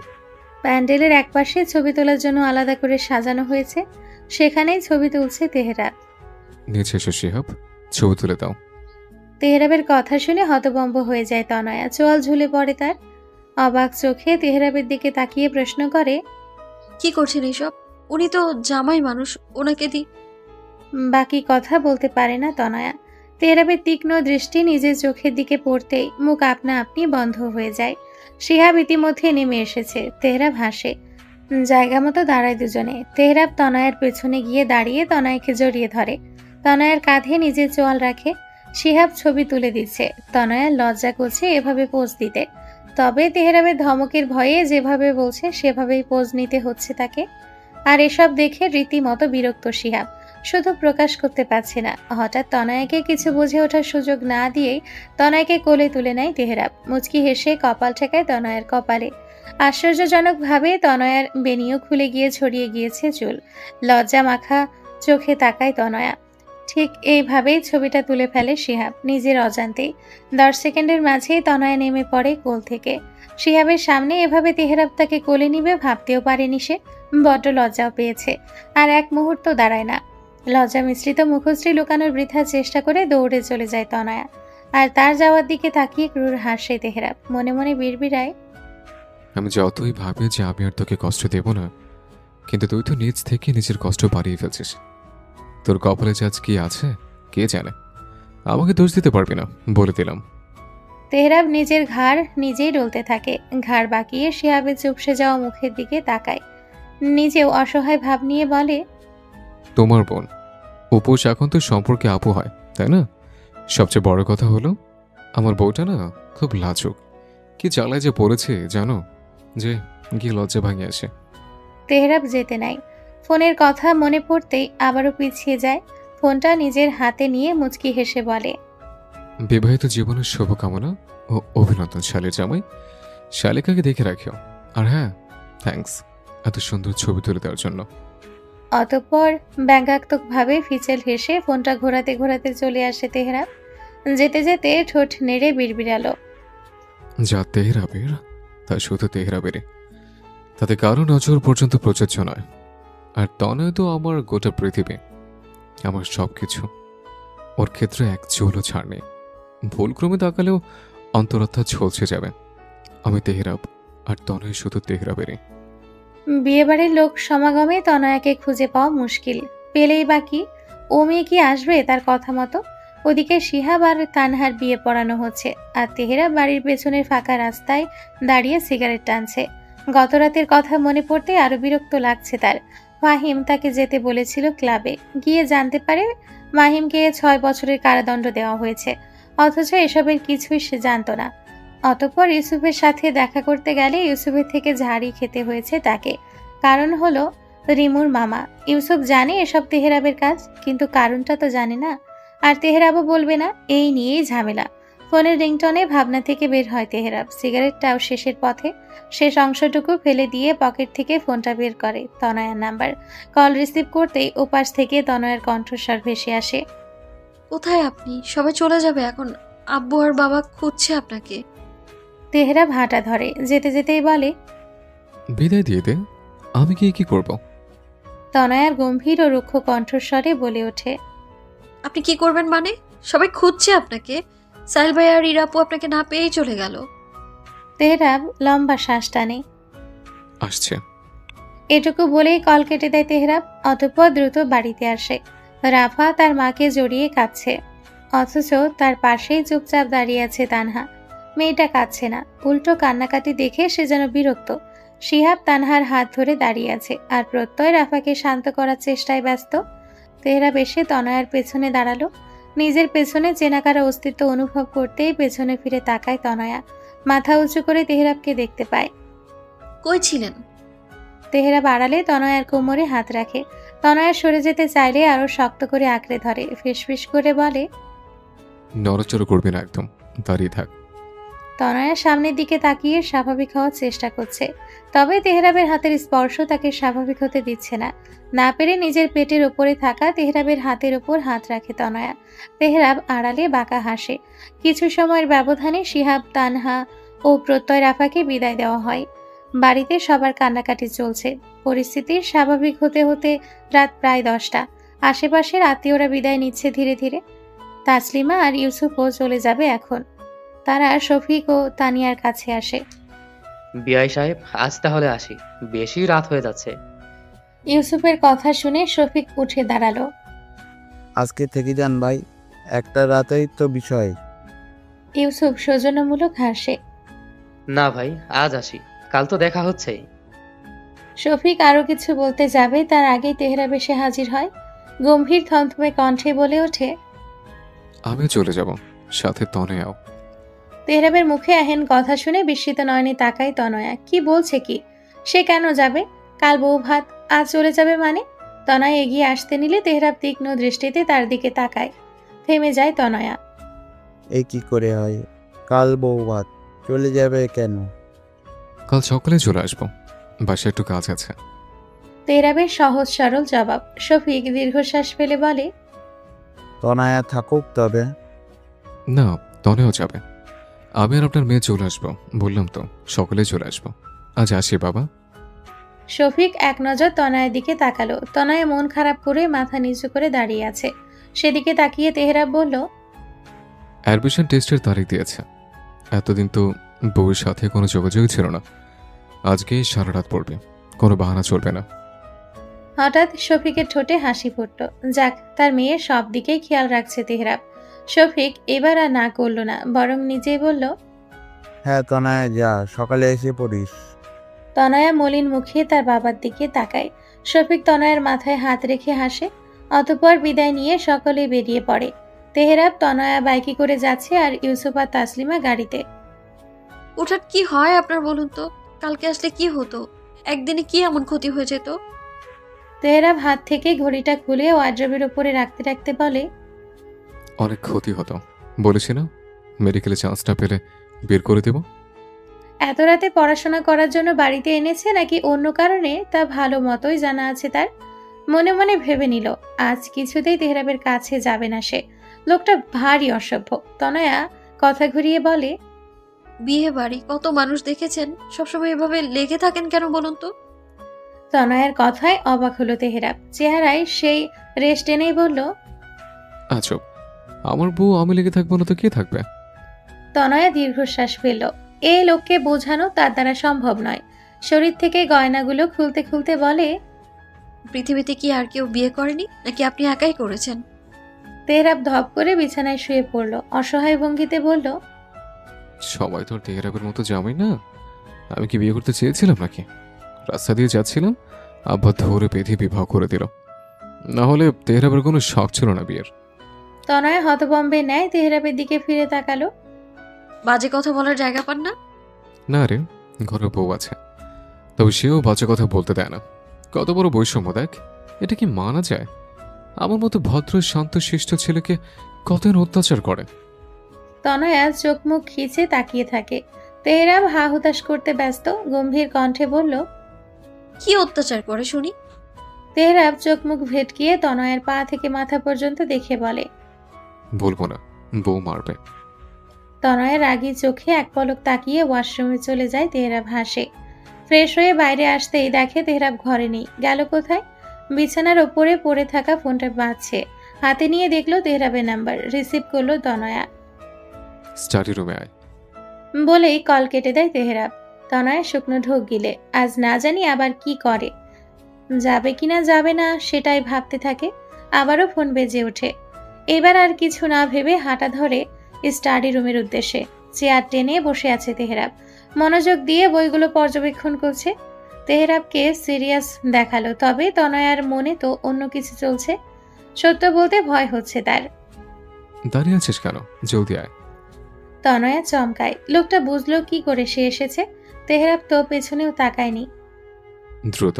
প্যান্ডেলের একপাশে ছবি তোলার জন্য আলাদা করে সাজানো হয়েছে। সেখানেই ছবি তুলছে তেহরাব। নিচে এসো শিহাব, ছবি তুলে দাও। তেহরাবের কথা শুনে হতভম্ব হয়ে যায় তনয়া, চোয়াল ঝুলে পড়ে তার। অবাক চোখে তেহরাবের দিকে তাকিয়ে প্রশ্ন করে, কি করছেন এসব? উনি তো জামাই মানুষ, ওনাকে দি। বাকি কথা বলতে পারে না তনয়া। তেহরাবের তীক্ষ্ণ দৃষ্টি নিজের চোখের দিকে পড়তেই মুখ আপনা আপনি বন্ধ হয়ে যায়। শিহাব ইতিমধ্যে নেমে এসেছে। তেহরাব হাসে। জায়গা মতো দাঁড়ায় দুজনে। তেহরাব তনয়ার পেছনে গিয়ে দাঁড়িয়ে তনয়াকে জড়িয়ে ধরে। তনয়ার কাঁধে নিজের চোয়াল রাখে। শিহাব ছবি তুলে দিচ্ছে। তনয়ার লজ্জা করছে এভাবে পোজ দিতে। তবে তেহরাবের ধমকের ভয়ে যেভাবে বলছে সেভাবেই পোজ নিতে হচ্ছে তাকে। আর এসব দেখে রীতিমতো বিরক্ত শিহাব, শুধু প্রকাশ করতে পারছে না। হঠাৎ তনয়াকে কিছু বুঝে ওঠার সুযোগ না দিয়েই তনয়াকে কোলে তুলে নেয় তেহরাব। মুচকি হেসে কপাল ঠেকায় তনয়ার কপালে। আশ্চর্যজনকভাবে তনয়ার বেনিও খুলে গিয়ে ছড়িয়ে গিয়েছে চুল। লজ্জা মাখা চোখে তাকায় তনয়া। ঠিক এইভাবেই ছবিটা তুলে ফেলে শিহাব নিজের অজান্তেই। 10 সেকেন্ডের মাঝেই তনয়া নেমে পড়ে কোল থেকে। শিহাবের সামনে এভাবে তেহরাব তাকে কোলে নিবে ভাবতেও পারেনি সে। বড্ড লজ্জাও পেয়েছে। আর এক মুহূর্ত দাঁড়ায় না। লজ্জা মিশ্রিত মুখশ্রী লুকানোর বৃথা চেষ্টা করে দৌড়ে চলে যায় তনয়া। আর তার যাওয়ার দিকে তাকিয়ে ক্রূর হাসে তেহরাব। মনে মনে বিড়বিড়ায়, আমি যতই ভাবি যে আমি আর তোকে কষ্ট দেব না, কিন্তু তুই তো নিজ থেকে নিজের কষ্ট বাড়িয়ে ফেলছিস। তোর কপালে যে আজ কি আছে কে জানে। আমাকে দোষ দিতে পারবি না, বলে দিলাম। তেহরাব নিজের ঘাড় নিজেই ডলতে থাকে। ঘাড় বাঁকিয়ে শিহাবের চুপসে যাওয়া মুখের দিকে তাকায়। নিজেও অসহায় ভাব নিয়ে বলে, তোমার বোন উপোস এখন তো সম্পর্কে আপু হয়, তাই না? সবচেয়ে বড় কথা হলো আমার বউটা না খুব লাজুক। কি জ্বালায় যে পড়েছে জানো, যে গিয়ে লজ্জা ভাঙে আসে। তেহরাব যেতে নাই। ফোনের কথা মনে পড়তেই আবারও পিছিয়ে যায়। ফোনটা নিজের হাতে নিয়ে মুচকি হেসে বলে, বিবাহিত জীবনের শুভকামনা ও অভিনন্দন শালের জামাই। শালিকাকে দেখে রাখিও। আর হ্যাঁ, থ্যাঙ্কস এত সুন্দর ছবি তুলে দেওয়ার জন্য। অতঃপর ব্যঙ্গাত্মকভাবে ফিচেল হেসে ফোনটা ঘোরাতে ঘোরাতে চলে আসে তেহরাব। যেতে যেতে ঠোঁট নেড়ে বিড়বিড়ালো, যা তেহরাবের তা শুধু তেহরাবেরই, তাতে কারো নজর পর্যন্ত প্রযোজ্য নয়। আর তনয় তো আমার গোটা পৃথিবী, আমার সব কিছু। ওর ক্ষেত্রে এক চুলও ছাড় নেই। ভুলক্রমে তাকালেও অন্তরাত্মা ঝলসে যাবে। আমি তেহরাব, আর তনয় শুধু তেহরাবেরই। বিয়েবাড়ির লোক সমাগমে তনয়াকে খুঁজে পাওয়া মুশকিল। পেলেই বাকি, ও মেয়ে কি আসবে তার কথা মতো? ওদিকে শিহাব আর তানহার বিয়ে পড়ানো হচ্ছে, আর তেহরাব বাড়ির পেছনের ফাঁকা রাস্তায় দাঁড়িয়ে সিগারেট টানছে। গতরাতের কথা মনে পড়তে আরো বিরক্ত লাগছে তার। মাহিম তাকে যেতে বলেছিল ক্লাবে, গিয়ে জানতে পারে মাহিমকে 6 বছরের কারাদণ্ড দেওয়া হয়েছে, অথচ এসবের কিছুই সে জানতো না। অতঃপর ইউসুফের সাথে দেখা করতে গেলে ইউসুফের থেকে ঝাড়ি খেতে হয়েছে তাকে। কারণ হলো রিমুর মামা। ইউসুফ জানে এসব তেহরাবের কাজ, কিন্তু কারণটা তো জানে না, আর তেহরাবও বলবে না। এই নিয়েই ঝামেলা। ফোনের রিংটনে ভাবনা থেকে বের হয় তেহরাব। সিগারেটটাও শেষের পথে। শেষ অংশটুকু ফেলে দিয়ে পকেট থেকে ফোনটা বের করে। তনয়ার নাম্বার। কল রিসিভ করতেই ওপাশ থেকে তনয়ার কণ্ঠস্বর ভেসে আসে, কোথায় আপনি? সবাই চলে যাবে এখন, আব্বু আর বাবা খুঁজছে আপনাকে। তেহরাব হাঁটা ধরে। যেতে যেতেই বলে, বিদায় দিয়ে দে, আমি গিয়ে কি করব? তনয়ার গম্ভীর ও রুক্ষ কণ্ঠস্বরে বলে ওঠে, আপনি কি করবেন মানে? সবাই খুঁজছে আপনাকে। সাইল ভাই আর ইরাপু আপনাকে না পেয়েই চলে গেল। তেহরাব লম্বা শ্বাস টানে। আসছে। এটুকু বলেই কল কেটে দেয় তেহরাব। অতঃপর দ্রুত বাড়িতে আসে। রাফা তার মাকে জড়িয়ে কাঁদছে, অথচ তার পাশেই চুপচাপ দাঁড়িয়ে আছে তানহা। মেয়েটা কাঁদছে না, উল্টো কান্নাকাটি দেখে সে যেন বিরক্ত। শিহাব তানহার হাত ধরে দাঁড়িয়ে আছে, আর প্রত্যয় রাফাকে শান্ত করার চেষ্টায় ব্যস্ত। তেহরাব এসে তনয়ার পেছনে দাঁড়ালো। নিজের পেছনে চেনাকারা অস্তিত্ব অনুভব করতেই পেছনে ফিরে তাকায় তনয়া। মাথা উঁচু করে তেহরাবকে দেখতে পায়। কই ছিলেন? তেহরাব আড়ালে তনয়ার কোমরে হাত রাখে। তনয়া সরে যেতে চাইলে আরো শক্ত করে আঁকড়ে ধরে। ফিসফিস করে বলে, নড়াচড়া করবি না, একদম দাঁড়িয়ে থাক। তনয়া সামনের দিকে তাকিয়ে স্বাভাবিক হওয়ার চেষ্টা করছে, তবে তেহরাবের হাতের স্পর্শ তাকে স্বাভাবিক হতে দিচ্ছে না। না পেরে নিজের পেটের ওপরে থাকা তেহরাবের হাতের ওপর হাত রাখে তনয়া। তেহরাব আড়ালে বাঁকা হাসে। কিছু সময়ের ব্যবধানে শিহাব, তানহা ও প্রত্যয় রাফাকে বিদায় দেওয়া হয়। বাড়িতে সবার কান্নাকাটি চলছে। পরিস্থিতি স্বাভাবিক হতে হতে রাত প্রায় 10টা। আশেপাশের আত্মীয়রা বিদায় নিচ্ছে ধীরে ধীরে। তাসলিমা আর ইউসুফও চলে যাবে এখন। তারা শফিক ও তানিয়ার কাছে আসে। বিআই সাহেব, আজ তাহলে আসি, বেশি রাত হয়ে যাচ্ছে। ইউসুফের কথা শুনে শফিক উঠে দাঁড়ালো। আজকে থেকে যান ভাই, একটা রাতেই তো বিষয়। ইউসুফ সৌজন্যমূলক হাসে। না ভাই, আজ আসি, কাল তো দেখা হচ্ছেই। শফিক আরো কিছু বলতে যাবে, তার আগেই তেহরাব এসে হাজির হয়। গম্ভীর থমথমে কণ্ঠে বলে ওঠে, আমিও চলে যাব, সাথে তনয়াও। তেহরাবের মুখে এহেন কথা শুনে বিস্মিত নয়নে তাকায় তনয়া। কি বলছে কি? সে কেন যাবে? কাল বউ ভাত, আজ চলে যাবে মানে? তনয়া এগিয়ে আসতে নিলে তেহরাব তীক্ষ্ণ দৃষ্টিতে তার দিকে তাকায়। থেমে যায় তনয়া। এই কি করে হয়? কাল বৌভাত, চলে যাবে কেন? কাল সকালে চলে আসবো, বাসায় একটু কাজ আছে। তেহরাবের সহজ সরল জবাব। শফিক দীর্ঘশ্বাস ফেলে বলে, তনায়া থাকুক তবে। না, তনেও যাবে। আমি আর আপনার মেয়ে চলে আসবো, বললাম তো সকালে চলে আসবো। আজ আসি বাবা। শফিক এক নজর তনয়ের দিকে তাকালো। তনয়া মন খারাপ করে মাথা নিচু করে দাঁড়িয়ে আছে। সেদিকে তাকিয়ে তেহরাব বলল, অ্যাডমিশন টেস্টের তারিখ দিয়েছে। এতদিন তো বউয়ের সাথে কোনো যোগাযোগই ছিল না। আজকে সারা রাত পড়বে, কোনো বাহানা চলবে না। হঠাৎ শফিকের ঠোঁটে হাসি ফুটল। যাক, তার মেয়ের সব দিকেই খেয়াল রাখছে তেহরাব। শফিক এবার আর না করল না, বরং নিজেই বলল, হ্যাঁ তনায়া যা, সকালে এসে পড়িস। তনয়া মলিন মুখে তার বাবার দিকে তাকায়। শফিক তনয়ের মাথায় হাত রেখে হাসে। অতঃপর বিদায় নিয়ে সকলে বেরিয়ে পড়ে। তেহরাব তনয়া বাইকে করে যাচ্ছে আর ইউসুফ আর তাসলিমা গাড়িতে। ওঠার কি হয় আপনার বলুন তো? কালকে আসলে কি হতো? একদিনে কি এমন ক্ষতি হয়ে যেত? তেহরাব হাত থেকে ঘড়িটা খুলে ওয়ার্ড্রবের উপরে রাখতে রাখতে বলে, অনেক ক্ষতি হতো, বলেছি না মেডিকেলে চান্সটা পেলে বের করে দেব। এত রাতে পড়াশোনা করার জন্য বাড়িতে এনেছে নাকি অন্য কারণে তা ভালো মতোই জানা আছে তার। মনে মনে ভেবে নিল আজ কিছুতেই তেহরাবের কাছে যাবে না সে। লোকটা ভারী অসভ্য। তনয়া কথা ঘুরিয়ে বলে, বিয়ে বাড়ি কত মানুষ দেখেছেন, সবসময় এভাবে লেগে থাকেন কেন বলুন তো? তনয়ার কথায় অবাক হলো তেহরাব। চেহারায় সেই রেশ টেনেই বলল, আজব, আমার বউ আমি লেগে থাকবো না তো কে থাকবে? তনয়া দীর্ঘশ্বাস ফেলল। এই লোককে বোঝানো তার দ্বারা সম্ভব নয়। শরীর থেকে গয়নাগুলো খুলতে খুলতে বলে, পৃথিবীতে কি আর কেউ বিয়ে করেনি, নাকি আপনি একাই করেছেন? তেহরাব ধপ করে বিছানায় শুয়ে পড়ল। অসহায় ভঙ্গিতে বলল, সবাই তো আর তেহরাবের মতো জামাই না। আমি কি বিয়ে করতে চেয়েছিলাম নাকি? রাস্তা দিয়ে যাচ্ছিলাম, আব্বা ধরে বেঁধে বিবাহ করে দিল। না হলে তেহরাবের কোনো শখ ছিল না বিয়ের। তনয়া হতবম্বে নেয় তেহরাবের দিকে ফিরে তাকালো। বাজে কথা বলার জায়গা পান না? না রে, ঘরে বউ আছে, তবে সেও বাজে কথা বলতে দেয় না। কত বড় বৈষম্য দেখ, এটা কি মানা যায়? আমার মতো ভদ্র শান্ত শিষ্ট ছেলেকে কতদিন অত্যাচার করে। তনয়া চোখ মুখ খিচে তাকিয়ে থাকে। তেহরাব হা হুতাশ করতে ব্যস্ত। গম্ভীর কণ্ঠে বলল, কি অত্যাচার করে শুনি? তেহরাব চোখ মুখ ভেটকিয়ে তনয়ের পা থেকে মাথা পর্যন্ত দেখে বলে, বলবো না, বউ মারবে। তনয়ের রাগী চোখে এক পলক তাকিয়ে ওয়াশরুমে চলে যায়। তেহরাব হাসে। ফ্রেশ হয়ে বাইরে আসতেই দেখে তেহরাব ঘরে নেই। গেল কোথায়? বিছানার ওপরে পড়ে থাকা ফোনটা বাজছে। হাতে নিয়ে দেখলো তেহরাবের নাম্বার। রিসিভ করলো তনয়া। স্টাডি রুমে আয় বলেই কল কেটে দেয় তেহরাব। তনয়া শুকনো ঢোক গিলে। আজ না জানি আবার কি করে। যাবে কিনা যাবে না সেটাই ভাবতে থাকে। আবারও ফোন বেজে ওঠে। এবার আর কিছু না ভেবে হাঁটা ধরে স্টাডি রুমের উদ্দেশ্যে। চেয়ার টেনে বসে আছে তেহরাব। মনোযোগ দিয়ে বইগুলো পর্যবেক্ষণ করছে। তেহরাবকে সিরিয়াস দেখালো, তবে তনয়ার মনে তো অন্য কিছু চলছে। সত্য বলতে ভয় হচ্ছে তার। দাঁড়িয়ে আছিস কেন? জলদি আয়। তনয়া চমকায়। লোকটা বুঝলো কি করে সে এসেছে। তেহরাব তো পেছনেও তাকায়নি। দ্রুত।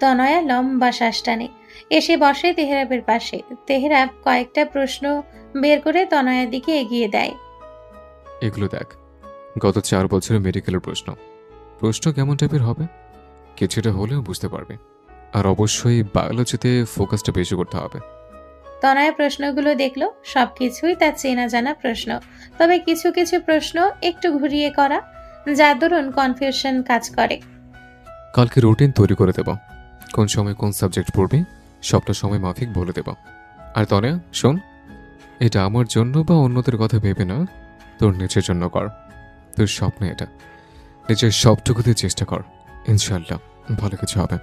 তনয়া লম্বা শ্বাস টানে। এসে বসে তেহরাবের পাশে। তেহরাব কয়েকটা প্রশ্ন বের করে তনয়ার দিকে এগিয়ে দেয়। এগুলো দেখ, গত 4 বছরের মেডিকেলের প্রশ্ন। প্রশ্ন কেমন টাইপের হবে কিছুটা হলেও বুঝতে পারবে। আর অবশ্যই বায়োলজিতে ফোকাসটা বেশি করতে হবে। তনয়া প্রশ্নগুলো দেখলো। সবকিছুই তার চেনা জানা প্রশ্ন, তবে কিছু কিছু প্রশ্ন একটু ঘুরিয়ে করা। যার দরুন কনফিউশন কাজ করে। কালকে রুটিন তৈরি করে দেব, কোন সময় কোন সাবজেক্ট পড়বি সবটা সময় মাফিক বলে দেব। আর তনয়া শোন, এটা আমার জন্য বা অন্যদের কথা ভেবে না, তোর নিজের জন্য কর। তোর স্বপ্ন এটা, নিজের সবটুকুতে চেষ্টা কর, ইনশাল্লাহ ভালো কিছু হবে।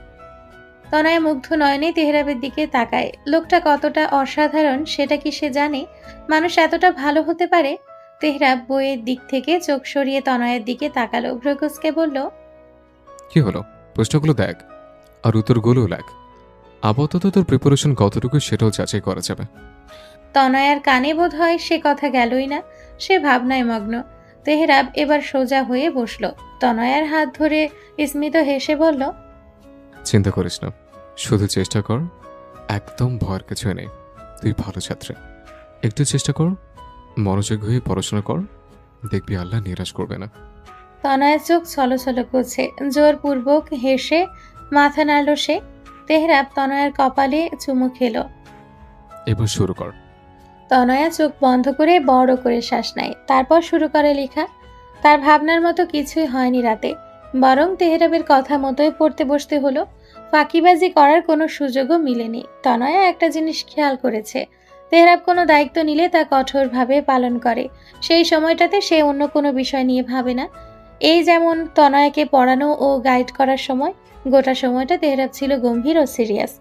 তনয়া মুগ্ধ নয়নে তেহরাবের দিকে তাকায়। লোকটা কতটা অসাধারণ সেটা কি সে জানে? মানুষ এতটা ভালো হতে পারে? তেহরাব বইয়ের দিক থেকে চোখ সরিয়ে তনয়ের দিকে তাকালো, ভ্রুকুসকে বলল, কি হলো, প্রশ্নগুলো দেখ আর উত্তরগুলোও লেখ। আপাতত তোর প্রিপারেশন কতটুকু সেটাও যাচাই করা যাবে। তনয়ার কানে বোধ হয় সে কথা গেলই না, সে ভাবনায় মগ্ন। তেহরাব এবার সোজা হয়ে বসল, তনয়ার হাত ধরে স্মিত হেসে বলল, চিন্তা করিস না, শুধু চেষ্টা কর, একদম ভয়ের কিছু নেই। তুই ভালো ছাত্রী, একটু চেষ্টা কর, মনোযোগ হয়ে পড়াশোনা কর, দেখবি আল্লাহ নিরাশ করবে না। তনয়ের চোখ ছলছল করছে, জোরপূর্বক হেসে মাথা নাড়ল সে। তেহরাব তনয়ার কপালে চুমু খেল। এবার শুরু কর। তনয়া চোখ বন্ধ করে বড় করে শ্বাস নেয়, তারপর শুরু করে লেখা। তার ভাবনার মতো কিছুই হয়নি রাতে, বরং তেহরাবের কথা মতোই পড়তে বসতে হলো। ফাঁকিবাজি করার কোনো সুযোগও মিলেনি। তনয়া একটা জিনিস খেয়াল করেছে, তেহরাব কোনো দায়িত্ব নিলে তা কঠোরভাবে পালন করে। সেই সময়টাতে সে অন্য কোনো বিষয় নিয়ে ভাবে না। এই যেমন তনয়াকে পড়ানো ও গাইড করার সময়, গোটা সময়টা তেহরাব ছিল গম্ভীর ও সিরিয়াস,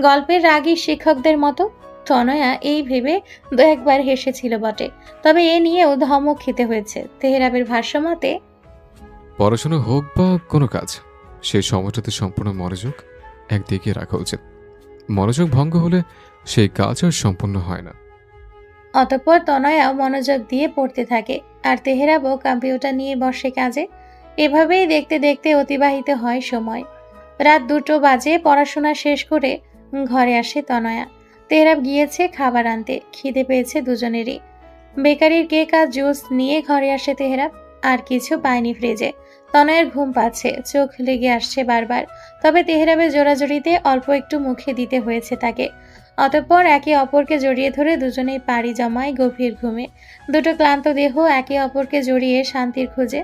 গল্পের রাগী শিক্ষকদের মতো। তনয়া এই ভেবে দু একবার হেসেছিল বটে, তবে এ নিয়েও ধমক খেতে হয়েছে। তেহরাবের ভাষ্যমতে, পড়াশোনা হোক বা কোনো কাজ, সেই সময়টাতে সম্পূর্ণ মনোযোগ একদিকে রাখা উচিত। মনোযোগ ভঙ্গ হলে সেই কাজ আর সম্পূর্ণ হয় না। অতঃপর তনয়াও মনোযোগ দিয়ে পড়তে থাকে, আর তেহরাবও কম্পিউটার নিয়ে বসে কাজে। এভাবেই দেখতে দেখতে অতিবাহিত হয় সময়। রাত 2টো বাজে পড়াশোনা শেষ করে ঘরে আসে তনয়া। তেহরাব গিয়েছে খাবার আনতে, খিদে পেয়েছে দুজনেরই। বেকারির কেক আর জুস নিয়ে ঘরে আসে তেহরাব, আর কিছু পায়নি ফ্রিজে। তনয়ের ঘুম পাচ্ছে, চোখ লেগে আসছে বারবার, তবে তেহরাবের জোড়াজড়িতে অল্প একটু মুখে দিতে হয়েছে তাকে। অতঃপর একে অপরকে জড়িয়ে ধরে দুজনেই পাড়ি জমায় গভীর ঘুমে। দুটো ক্লান্ত দেহ একে অপরকে জড়িয়ে শান্তির খোঁজে।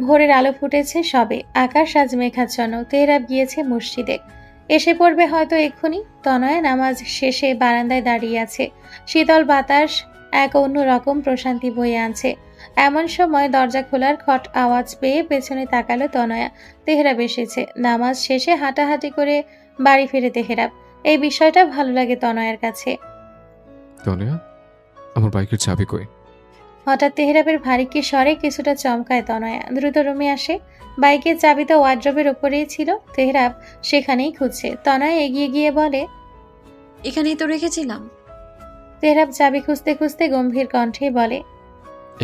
ভোরের আলো ফুটেছে সবে, আকাশ আজ মেঘাচ্ছন্ন। তেহরাব গিয়েছে মসজিদে, এসে পড়বে হয়তো এক্ষুনি। তনয়া নামাজ শেষে বারান্দায় দাঁড়িয়ে আছে, শীতল বাতাস এক অন্য রকম প্রশান্তি বয়ে আনছে। এমন সময় দরজা খোলার খট আওয়াজ পেয়ে পেছনে তাকালো তনয়া। তেহরাব এসেছে। নামাজ শেষে হাঁটাহাঁটি করে বাড়ি ফিরে তেহরাব। এই বিষয়টা ভালো লাগে তনয়ার কাছে। তনয়া, আমার বাইকের চাবি কই? হঠাৎ তেহরাবের ভারী স্বরে কিছুটা চমকায় তনয়া। দ্রুত রুমে আসে, বাইকের চাবি তো ওয়ার্ড্রবের ওপরেই ছিল। তেহরাব সেখানেই খুঁজছে। তনয়া এগিয়ে গিয়ে বলে, এখানেই তো রেখেছিলাম। তেহরাব চাবি খুঁজতে খুঁজতে গম্ভীর কণ্ঠে বলে,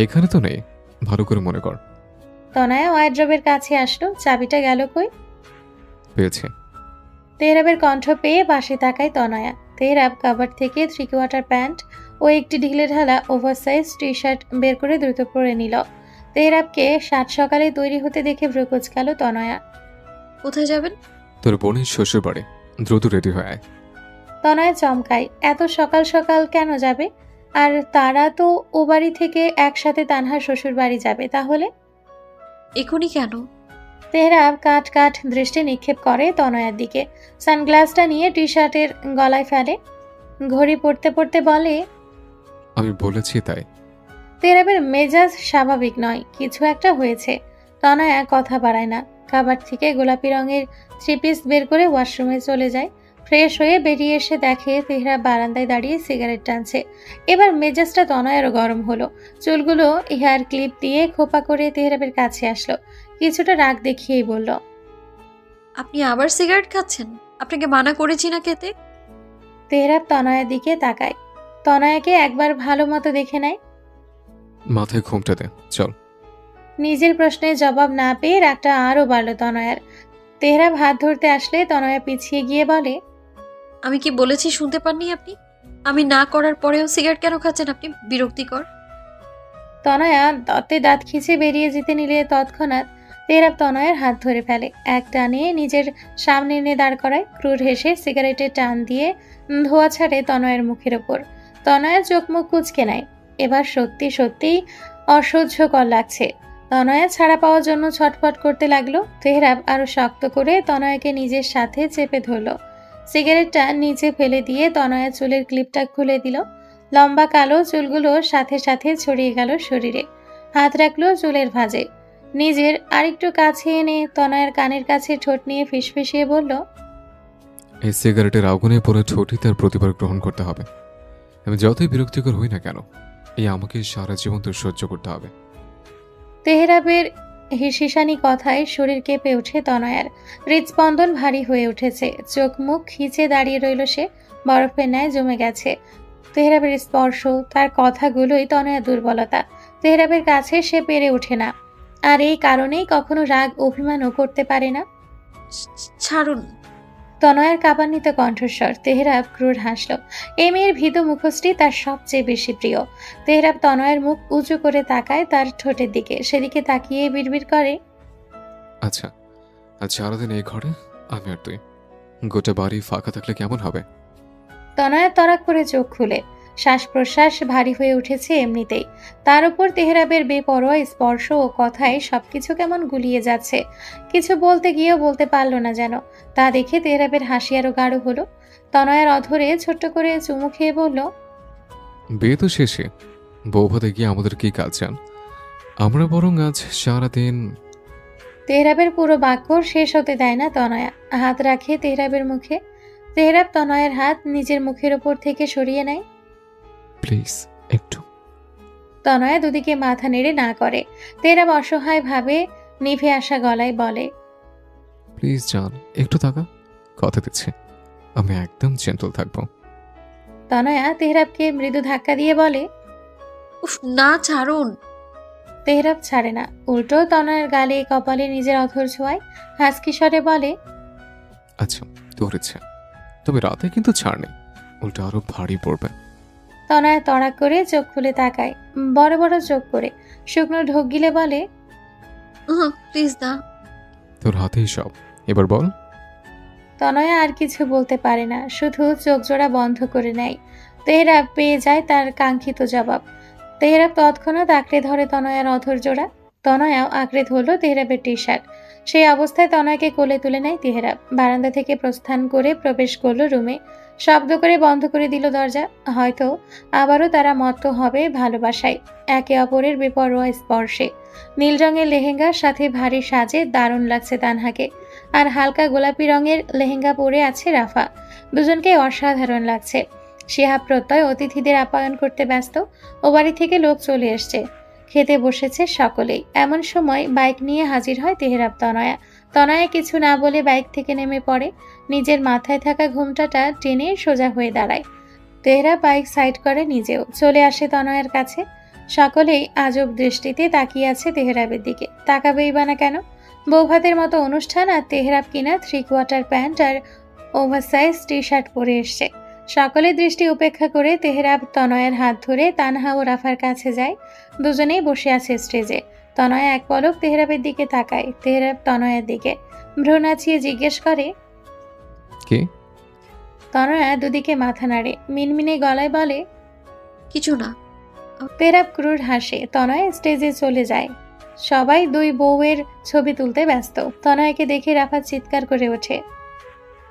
এখানে তো নেই, ভালো করে মনে কর। তনয়া ওয়ার্ড্রবের কাছে আসলো, চাবিটা গেল কই? পেয়েছে। তেহরাবের কণ্ঠ পেয়ে পাশে তাকায় তনয়া। তেহরাব কাভার থেকে 3/4 প্যান্ট ও একটি ঢিলে ঢালা ওভারসাইজ টি শার্ট বের করে দ্রুত পরে নিল। তেহরাবকে সাত সকালে তৈরি হতে দেখে ভ্রু কুঁচকালো তনয়া। কোথায় যাবেন? তোর বোনের শ্বশুর বাড়ি, দ্রুত রেডি হয়ে আয়। তনয়া চমকায়, এত সকাল সকাল কেন যাবে? আর তারা তো ও বাড়ি থেকে একসাথে তানহার শ্বশুর বাড়ি যাবে, তাহলে এখনই কেন? তেহরাব কাট কাট দৃষ্টি নিক্ষেপ করে তনয়ার দিকে, সানগ্লাসটা নিয়ে টি শার্টের গলায় ফেলে। ঘড়ি পড়তে পড়তে বলে, আমি বলেছি তাই। তেহরাবের মেজাজ স্বাভাবিক নয়, কিছু একটা হয়েছে। তনয়া কথা বাড়ায় না, খাবার থেকে গোলাপি রঙের 3 পিস বের করে ওয়াশরুমে চলে যায়। ফ্রেশ হয়ে বেরিয়ে এসে দেখে তেহরাব বারান্দায় দাঁড়িয়ে সিগারেট টানছে। এবার মেজাজটা তনয়ারও গরম হলো। চুলগুলো হেয়ার ক্লিপ দিয়ে খোপা করে তেহরাবের কাছে আসলো, কিছুটা রাগ দেখিয়েই বলল, আপনি আবার সিগারেট খাচ্ছেন? আপনাকে মানা করেছি না খেতে? তেহরাব তনয়ার দিকে তাকায়, তনয়াকে একবার ভালো মতো দেখে নেয়। মাথায় ঘুমটা দে, চল। নিজের প্রশ্নের জবাব না পেয়ে রাগটা আরও বাড়ল তনয়ার। তেহরাব হাত ধরতে আসলে তনয়া পিছিয়ে গিয়ে বলে, আমি কি বলেছি শুনতে পাননি আপনি? আমি না করার পরেও সিগারেট কেন খাচ্ছেন আপনি? বিরক্তিকর। তনয়া দাঁতে দাঁত খিচে বেরিয়ে যেতে নিলে তৎক্ষণাৎ তেহরাব তনয়ার হাত ধরে ফেলে, এক টানে নিজের সামনে এনে দাঁড় করায়। ক্রুর হেসে সিগারেটের টান দিয়ে ধোয়া ছাড়ে তনয়ার মুখের ওপর। তনয়া চোখ মুখ কুঁচকে নেয়, এবার সত্যি সত্যিই অসহ্যকর লাগছে। তনয়া ছাড়া পাওয়ার জন্য ছটফট করতে লাগলো। তেহরাব আরো শক্ত করে তনয়াকে নিজের সাথে চেপে ধরলো। সিগারেটটা নিচে ফেলে দিয়ে তনয়া চুলের ক্লিপটা খুলে দিল। লম্বা কালো চুলগুলো সাথে সাথে ছড়িয়ে গেল শরীরে। হাত রাখলো চুলের ভাঁজে। নিজের আরেকটু কাছে এনে তনয়ার কানের কাছে ঠোঁট নিয়ে ফিসফিসিয়ে বলল, এই সিগারেটের আগুনে পড়ে ঠোঁটই তার প্রতিবার গ্রহণ করতে হবে। আমি যতই বিরক্তিকর হই না কেন, এই আমাকে সারা জীবন তোর সহ্য করতে হবে। তেহরাবের হিসিসানি কথায় শরীর কেঁপে ওঠে তনয়ার। হৃদস্পন্দন ভারী হয়ে উঠেছে। চোখ মুখ খিচে দাঁড়িয়ে রইল সে। বরফের ন্যায় জমে গেছে। তেহরাবের স্পর্শ, তার কথাগুলোই তনয়া দুর্বলতা। তেহরাবের কাছে সে পেরে ওঠে না। আর এই কারণেই কখনো রাগ অভিমানও করতে পারে না। ছাড়ুন। তনয়ার কাঁপান্বিত কণ্ঠস্বর। তেহরাব ক্রূর হাসল। এই মেয়ের ভীত মুখশ্রী তার সবচেয়ে বেশি প্রিয়। তেহরাব তনয়ের মুখ উঁচু করে তাকায় তার ঠোঁটের দিকে। সেদিকে তাকিয়ে বিড়বিড় করে, আচ্ছা, আজ সারাদিন এই ঘরে আমি আর তুই, গোটা বাড়ি ফাঁকা থাকলে কেমন হবে? তনয়া তড়াক করে চোখ খুলে। শ্বাস প্রশ্বাস ভারী হয়ে উঠেছে এমনিতেই। তার উপর তেহরাবের বেপরোয়া স্পর্শ ও কথায় সবকিছু কেমন গুলিয়ে যাচ্ছে। কিছু বলতে গিয়েও বলতে পারল না যেন। তা দেখে তেহরাবের হাসি আরো গাঢ় হলো। তনয়ার অধরে ছোট্ট করে চুমু খেয়ে বলল, বিয়ে তো শেষে, বৌভাতে গিয়ে আমাদের কি কাজ জান? আমরা বরং আজ সারাদিন। তেহরাবের পুরো বাক্য শেষ হতে দেয় না তনয়া। হাত রাখে তেহরাবের মুখে। তেহরাব তনয়ের হাত নিজের মুখের ওপর থেকে সরিয়ে নেয়। প্লিজ একটু। তনয়া দুদিকে মাথা নেড়ে না করে। তেহরাব অসহায় ভাবে নিভে আসা গলায় বলে, প্লিজ জান, একটু তাকা, কথা দিচ্ছি আমি একদম জেন্টল থাকবো। তনয়া তেহরাবকে মৃদু ধাক্কা দিয়ে বলে, উফ, না ছাড়ুন। তেহরাব ছাড়ে না। উল্টো তনয়ার গালে কপালে নিজের অধর ছোঁয়ায়। হাসকি স্বরে বলে, আচ্ছা তোর ইচ্ছে, তবে রাতে কিন্তু ছাড় নেই, উল্টো আরো ভারী পড়বে। তনয়া তড়াক করে চোখ খুলে তাকায়, বড় বড় চোখ করে। শুকনো ঢোক গিলে বলে, প্লিজ না। তোর হাতেই সব, এবার বল। তনয়া আর কিছু বলতে পারে না, শুধু চোখ জোড়া বন্ধ করে নেয়। তেহরাব পেয়ে যায় তার কাঙ্ক্ষিত জবাব। তেহরাব তৎক্ষণাৎ আঁকড়ে ধরে তনয়ার অধর জোড়া। তনয়াও আঁকড়ে ধরল তেহরাবের টি শার্ট। সেই অবস্থায় তনয়াকে কোলে তুলে নেয় তেহরাব। বারান্দা থেকে প্রস্থান করে প্রবেশ করলো রুমে। শব্দ করে বন্ধ করে দিল দরজা। হয়তো আবারও তারা মত্ত হবে ভালোবাসায়, একে অপরের বেপরোয়া স্পর্শে। নীল রঙের লেহেঙ্গার সাথে ভারী সাজে দারুণ লাগছে তানহাকে। আর হালকা গোলাপি রঙের লেহেঙ্গা পরে আছে রাফা। দুজনকে অসাধারণ লাগছে। শিহাব প্রত্যয় অতিথিদের আপ্যায়ন করতে ব্যস্ত। ও বাড়ি থেকে লোক চলে এসছে। খেতে বসেছে সকলেই। এমন সময় বাইক নিয়ে হাজির হয় তেহরাব তনয়া। তনয়া কিছু না বলে বাইক থেকে নেমে পড়ে। নিজের মাথায় থাকা ঘোমটাটা টেনে সোজা হয়ে দাঁড়ায়। তেহরাব বাইক সাইড করে, নিজেও চলে আসে তনয়ার কাছে। সকলেই আজব দৃষ্টিতে তাকিয়ে আছে তেহরাবের দিকে। তাকাবেই বা না কেন? বৌভাতের মতো অনুষ্ঠান, আর তেহরাব কিনা 3/4 প্যান্ট আর ওভারসাইজ টি শার্ট পরে এসছে। সকলের দৃষ্টি উপেক্ষা করে তেহরাব তনয়ের হাত ধরে তানহা ও রাফার কাছে যায়। দুজনেই বসে আছে স্টেজে। তনয়া এক পলক তেহরাবের দিকে তাকায়। তেহরাব তনয়ের দিকে ভ্রু নাচিয়ে জিজ্ঞেস করে, কে? তনয়া দুদিকে মাথা নাড়ে, মিনমিনে গলায় বলে, কিছু না। তেহরাব ক্রুর হাসে। তনয়া স্টেজে চলে যায়। সবাই দুই বউয়ের ছবি তুলতে ব্যস্ত। তনয়াকে দেখে রাফা চিৎকার করে ওঠে,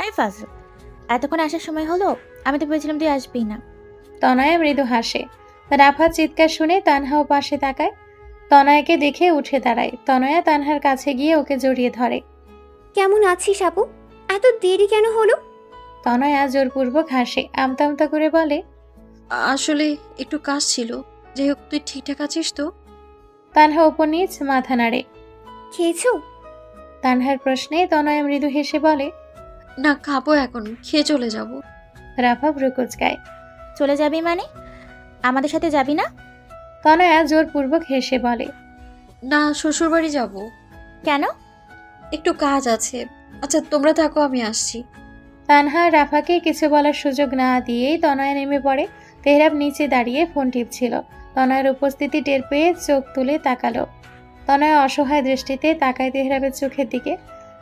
এই ফাজল, এতক্ষণ আসার সময় হলো? আমি তো ভেবেছিলাম তুই আসবি না। তনয়া মৃদু হাসে। রাফার চিৎকার শুনে তানহাও পাশে তাকায়। তনয়াকে দেখে উঠে দাঁড়ায়। তনয়া তানহার কাছে গিয়ে ওকে জড়িয়ে ধরে। কেমন আছিস আপু? এত দেরি কেন হলো? তনয়া জোরপূর্বক হাসে, আমতা আমতা করে বলে, আসলে একটু কাজ ছিল। যাই হোক, তুই ঠিকঠাক আছিস তো? তানহা উপর নিচ মাথা নাড়ে। খেয়েছো? তানহার প্রশ্নে তনয়া মৃদু হেসে বলে, না, খাবো এখন, খেয়ে চলে যাব। রাফা ভ্রু কুঁচকায়। চলে যাবি মানে? আমাদের সাথে যাবি না? তনয়া জোরপূর্বক হেসে বলে, না, শ্বশুরবাড়ি যাব। কেন? একটু কাজ আছে। আচ্ছা, তোমরা থাকো, আমি আসছি। তানহা রাফাকে কিছু বলার সুযোগ না দিয়েই তনয়া নেমে পড়ে। তেহরাব নিচে দাঁড়িয়ে ফোন টিপছিল। তনয়ার উপস্থিতি টের পেয়ে চোখ তুলে তাকালো। তনয়া অসহায় দৃষ্টিতে তাকায় তেহরাবের চোখের দিকে।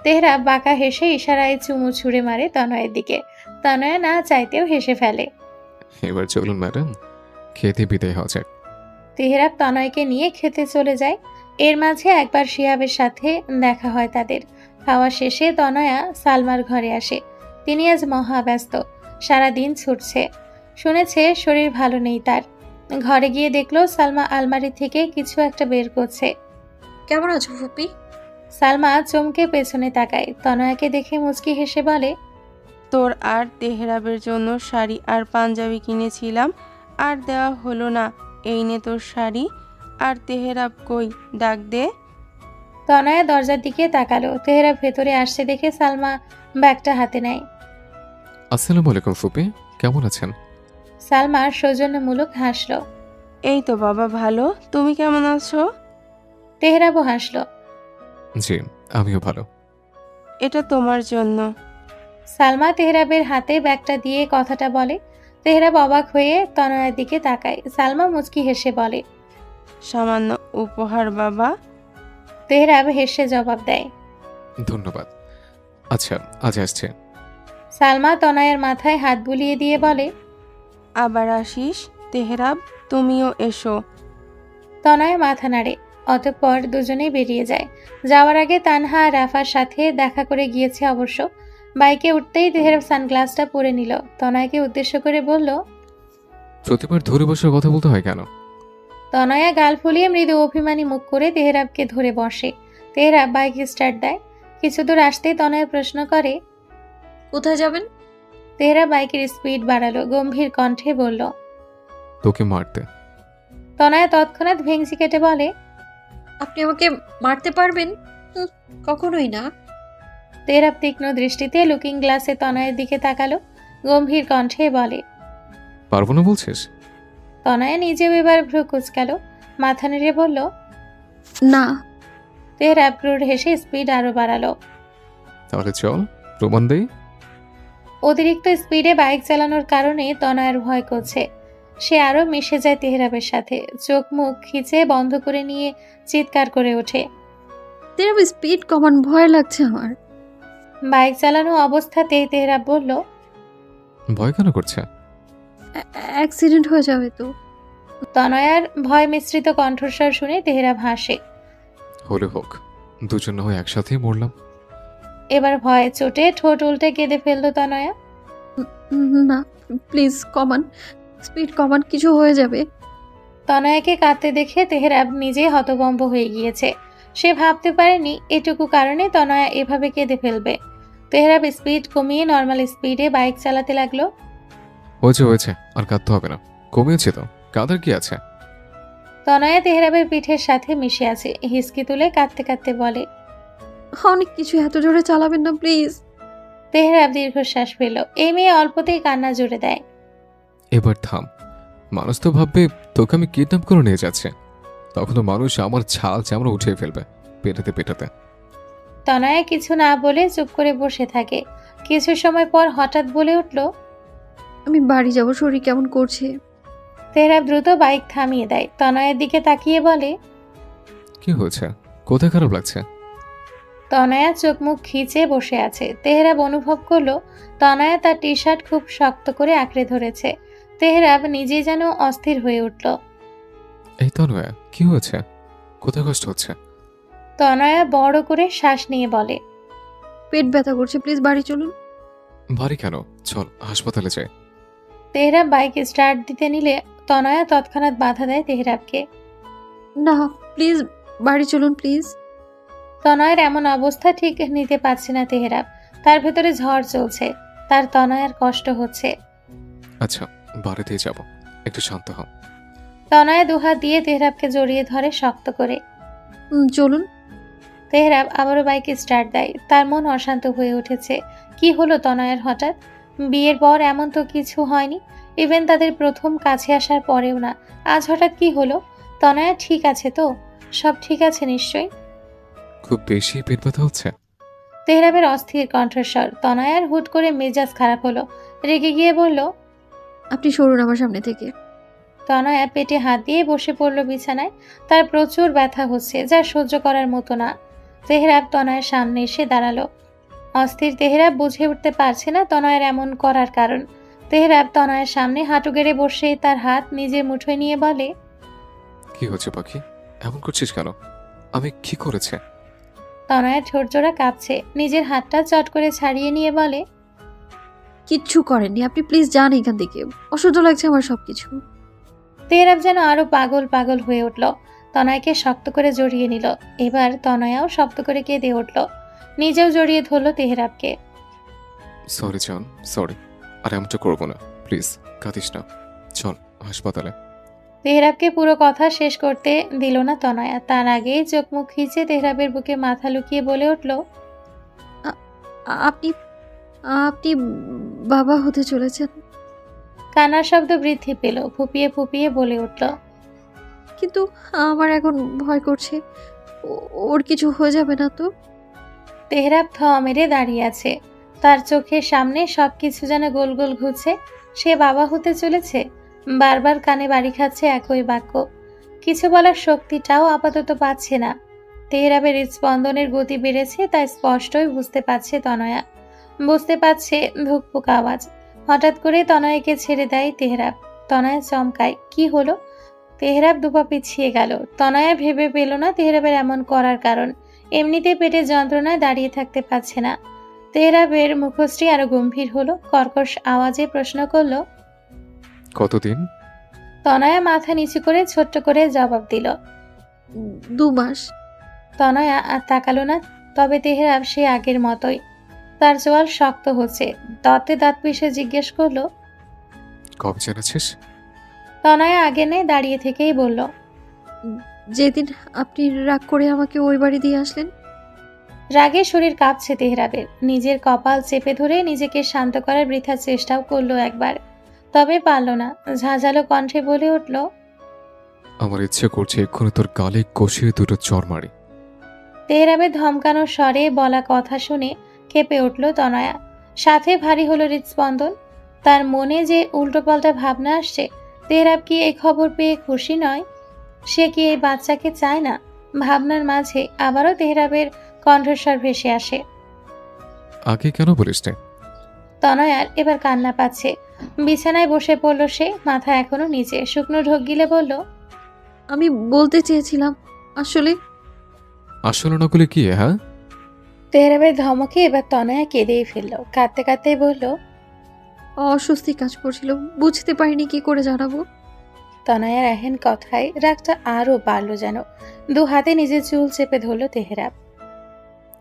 তেহরাব বাঁকা হেসে ইশারায় চুমু ছুঁড়ে মারে তনয়ের দিকে। তনয়া না চাইতেও হেসে ফেলে। এবার চলুন ম্যাডাম, খেতে বিদায় হওয়া যাক। তেহরাব তনয়কে নিয়ে খেতে চলে যায়। এর মাঝে একবার শিহাবের সাথে দেখা হয় তাদের। খাওয়া শেষে তনয়া সালমার ঘরে আসে। তিনি আজ মহাব্যস্ত, সারাদিন ছুটছে। শুনেছে শরীর ভালো নেই তার। ঘরে গিয়ে দেখলো সালমা আলমারি থেকে কিছু একটা বের করছে। কেমন আছো ফুপি? সালমা চমকে পেছনে তাকায়। তনয়াকে দেখে মুচকি হেসে বলে, তোর আর তেহরাবের জন্য শাড়ি আর পাঞ্জাবি কিনেছিলাম, আর দেওয়া হলো না। এই নে তোর শাড়ি। আর তেহরাব কই, ডাক দে। তনয়া দরজার দিকে তাকালো। তেহরা ভেতরে আসছে দেখে সালমা ব্যাগটা হাতে নেয়। আসসালামু আলাইকুম ফুপি, কেমন আছেন? সালমা সৌজন্যমূলক হাসলো। এই তো বাবা ভালো, তুমি কেমন আছো? তেহরাবও হাসলো। জি, আমিও ভালো। এটা তোমার জন্য। সালমা তেহরাবের হাতে ব্যাগটা দিয়ে কথাটা বলে। তেহরাব অবাক হয়ে তনয়ার দিকে তাকায়। সালমা মুচকি হেসে বলে, সামান্য উপহার বাবা। তেহরাব হেসে জবাব দেয়, ধন্যবাদ। আচ্ছা, আজ আসছে। সালমা তনয়ার মাথায় হাত বুলিয়ে দিয়ে বলে, আবার আসিস। তেহরাব, তুমিও এসো। তনয়া মাথা নাড়ে। অতঃপর দুজনেই বেরিয়ে যায়। যাওয়ার আগে তানহা আর রাফার সাথে দেখা করে গিয়েছে অবশ্য। বাইকে উঠতেই তেহরাব সানগ্লাসটা পরে নিল। তনয়াকে উদ্দেশ্য করে বলল, প্রতিবার ধরে বসার কথা বলতে হয় কেন? তনয়া গাল ফুলিয়ে মৃদু অভিমানী মুখ করে তেহরাবকে ধরে বসে। তেহরাব বাইক স্টার্ট দেয়। কিছু দূর আসতেই তনয়া প্রশ্ন করে, কোথায় যাবেন? তেহরাব বাইকের স্পিড বাড়ালো। গম্ভীর কণ্ঠে বলল, তোকে মারতে। তনয়া তৎক্ষণাৎ ভেংচি কেটে বলে, আপনি আমাকে মারতে পারবেন? কখনোই না। তেহরাব তীক্ষ্ণ দৃষ্টিতে লুকিং গ্লাসে তনয়ের দিকে তাকালো। গম্ভীর কণ্ঠে বলে, পারবো না বলছিস? তনয়া নিজেও এবার ভ্রু কুচকাল। মাথা নেড়ে বলল, না। তেহরাব ক্রুর হেসে স্পিড আরো বাড়ালো। তাহলে চল, প্রমাণ দেই। অতিরিক্ত স্পিডে বাইক চালানোর কারণে তনয়ার ভয় করছে। সে আরো মিশে যায় তেহরাবের সাথে। চোখ মুখ খিচে বন্ধ করে নিয়ে চিৎকার করে ওঠে, তেরাব স্পিড কমান, ভয় লাগছে আমার। বাইক চালানো অবস্থাতেই তেহরাব বলল, ভয় কেন করছে? অ্যাক্সিডেন্ট হয়ে যাবে তো। তনয়ার ভয় মিশ্রিত কণ্ঠস্বর শুনে তেহরাব হাসে। হলে হোক, দুজন না হয় একসাথেই মরলাম। এবার ভয়ে চোটে ঠোঁট উল্টে কেঁদে ফেলল তনয়া। না প্লিজ কমান, স্পিড কমান, কিছু হয়ে যাবে। তনয়াকে কাঁদতে দেখে তেহরাব নিজে হতভম্ব হয়ে গিয়েছে। সে ভাবতে পারেনি এটুকু কারণে তনয়া এভাবে কেঁদে ফেলবে। তেহরাব স্পিড কমিয়ে নর্মাল স্পিডে বাইক চালাতে লাগলো। হয়েছে, আর কাঁদতে হবে না, কমিয়েছে তো, কাঁদার কি আছে? তনয়া তেহরাবের পিঠের সাথে মিশে আছে। হিসকি তুলে কাঁদতে কাঁদতে বলে, অনেক কিছু, এত জোরে চালাবেন না প্লিজ। তেহরাব দীর্ঘশ্বাস ফেলল। এই মেয়ে অল্পতেই কান্না জুড়ে দেয়। এবার থাম। মানুষ তো ভাববে তোকে আমি কিডন্যাপ করে নিয়ে যাচ্ছে, তখন তো মানুষ আমার ছাল চামড়া উঠিয়ে ফেলবে পেটাতে পেটাতে। তনয়া কিছু না বলে চুপ করে বসে থাকে। কিছু সময় পর হঠাৎ বলে উঠল, আমি বাড়ি যাব, শরীর কেমন করছে। তেহরাব দ্রুত বাইক থামিয়ে দেয়। তনয়ের দিকে তাকিয়ে বলে, কি হয়েছে? কোথায় খারাপ লাগছে? তনয়া চোখ মুখ খিচে বসে আছে। তেহরাব অনুভব করলো তনয়া তার টি শার্ট খুব শক্ত করে আঁকড়ে ধরেছে। তেহরাব নিজেই যেন অস্থির হয়ে উঠল। এই তনয়া, কি হয়েছে? কোথায় কষ্ট হচ্ছে? তনয়া বড় করে শ্বাস নিয়ে বলে, পেট ব্যথা করছে, প্লিজ বাড়ি চলুন। বাড়ি কেন, চল হাসপাতালে যাই। তেহরাব বাইক স্টার্ট দিতে নিলে তনয়া তৎক্ষণাৎ বাধা দেয় তেহরাবকে। না প্লিজ বাড়ি চলুন প্লিজ। তনয়ের এমন অবস্থা ঠিক নিতে পারছে না তেহরাব। তার ভেতরে ঝড় চলছে। তার তনয়ার কষ্ট হচ্ছে। আচ্ছা, বাড়িতেই যাব, একটু শান্ত হও। তনয়া দুহাত দিয়ে তেহরাবকে জড়িয়ে ধরে শক্ত করে। চলুন। তেহরাব আবারও বাইকে স্টার্ট দেয়। তার মন অশান্ত হয়ে উঠেছে। কি হলো তনয়ার হঠাৎ? বিয়ের পর এমন তো কিছু হয়নি। ইভেন তাদের প্রথম কাছে আসার পরেও না। আজ হঠাৎ কি হলো? তনয়া ঠিক আছে তো? সব ঠিক আছে নিশ্চয়ই? খুব বেশি পেট ব্যথা হচ্ছে? তেহরাবের অস্থির কণ্ঠস্বর। তনয়ার হুট করে মেজাজ খারাপ হলো। রেগে গিয়ে বলল, আপনি সরুন আমার সামনে থেকে। তনয়া পেটে হাত দিয়ে বসে পড়ল বিছানায়। তার প্রচুর ব্যথা হচ্ছে, যা সহ্য করার মতো না। তেহরাব তনয়ের সামনে এসে দাঁড়ালো। অস্থির তেহরাব বুঝে উঠতে পারছে না তনয়ের এমন করার কারণ। তেহরাব তনয়ের সামনে হাঁটু গেড়ে বসে তার হাত নিজের মুঠোয় নিয়ে বলে, কি হচ্ছে পাখি, এমন করছিস কেন? আমি কি করেছে? তনয়ার ঠোঁটজোড়া কাঁপছে, নিজের হাতটা চট করে ছাড়িয়ে নিয়ে বলে, কিচ্ছু করেননি, আপনি প্লিজ যান এখান থেকে, অসহ্য লাগছে আমার সবকিছু। তেহরাব যেন আরো পাগল পাগল হয়ে উঠল, তনয়কে শক্ত করে জড়িয়ে নিল। এবার তনয়াও শক্ত করে কেঁদে উঠল, নিজেও জড়িয়ে ধরল তেহরাবকে। সরি জান, সরি। আর এমনটা করবো না, প্লিজ কাঁদিস না। চল হাসপাতালে। তেহরাবকে পুরো কথা শেষ করতে দিল না তনয়া, তার আগেই চোখ মুখ খিচে তেহরাবের বুকে মাথা লুকিয়ে বলে উঠল, আপনি আপনি বাবা হতে চলেছেন। কান্নার শব্দ বৃদ্ধি পেল, ফুপিয়ে ফুপিয়ে বলে উঠল, কিন্তু আমার এখন ভয় করছে, ওর কিছু হয়ে যাবে না তো? তেহরাব থ মেরে দাঁড়িয়ে আছে, তার চোখের সামনে সবকিছু যেন গোল গোল ঘুরছে। সে বাবা হতে চলেছে, বারবার কানে বাড়ি খাচ্ছে একই বাক্য। কিছু বলার শক্তিটাও আপাতত পাচ্ছে না। তেহরাবের হৃদস্পন্দনের গতি বেড়েছে, তাই স্পষ্টই বুঝতে পারছে তনয়া। বুঝতে পারছে ধুকপুক আওয়াজ। হঠাৎ করে তনয়াকে ছেড়ে দেয় তেহরাব। তনয়া চমকায়, কি হলো? তেহরাব দুপা পিছিয়ে গেল। তনয়া ভেবে পেল না তেহরাবের এমন করার কারণ। এমনিতেই পেটের যন্ত্রণায় দাঁড়িয়ে থাকতে পারছে না। তেহরাবের মুখশ্রী আরো গম্ভীর হলো, কর্কশ আওয়াজে প্রশ্ন করলো, কতদিন? তনয়া মাথা নিচু করে ছোট্ট করে জবাব দিল, 2 মাস। তনয়া আর তাকালো না, তবে তেহরাব সে আগের মতোই। তার চোয়াল শক্ত হচ্ছে, দাঁতে দাঁত পিষে জিজ্ঞেস করলো, কবে জেনেছিস? তনয়া আগে নেই দাঁড়িয়ে থেকেই বলল, যেদিন আপনি রাগ করে আমাকে ওই বাড়ি দিয়ে আসলেন। রাগে শরীর কাঁপছে তেহরাবের। নিজের কপাল চেপে ধরে নিজেকে শান্ত করার বৃথা চেষ্টাও করলো একবার, তবে পারল না। ঝাঁঝালো কণ্ঠে বলে উঠল, আমার ইচ্ছে করছে এক্ষুনি তোর গালে কষিয়ে দুটো চড় মারি। তেহরাবের ধমকানো স্বরে বলা কথা শুনে কেঁপে উঠল তনয়া। সাথে ভারী হলো হৃদস্পন্দন। তার মনে যে উল্টোপাল্টা ভাবনা আসছে। তেহরাব কি এই খবর পেয়ে খুশি নয়? সে কি এই বাচ্চাকে চায় না? ভাবনার মাঝে আবারও তেহরাবের কণ্ঠস্বর ভেসে আসে, আগে কেন বলিস না? তনয়ার এবার কান্না পাচ্ছে। বিছানায় বসে পড়ল সে, মাথা এখনো নিচে। শুকনো ঢোক গিলে বলল, আমি বলতে চেয়েছিলাম, আসলে আসলে না বলে কি? হ্যাঁ, তেহরাবের ধমকে এবার তনয়া কেঁদেই ফেলল। কাঁদতে কাঁদতেই বলল, অস্বস্তি কাজ করছিল, বুঝতে পারিনি কি করে জানাবো। তনয়ার এহেন কথায় রাগটা আরো বাড়ল যেন। 2 হাতে নিজের চুল চেপে ধরল তেহরাব।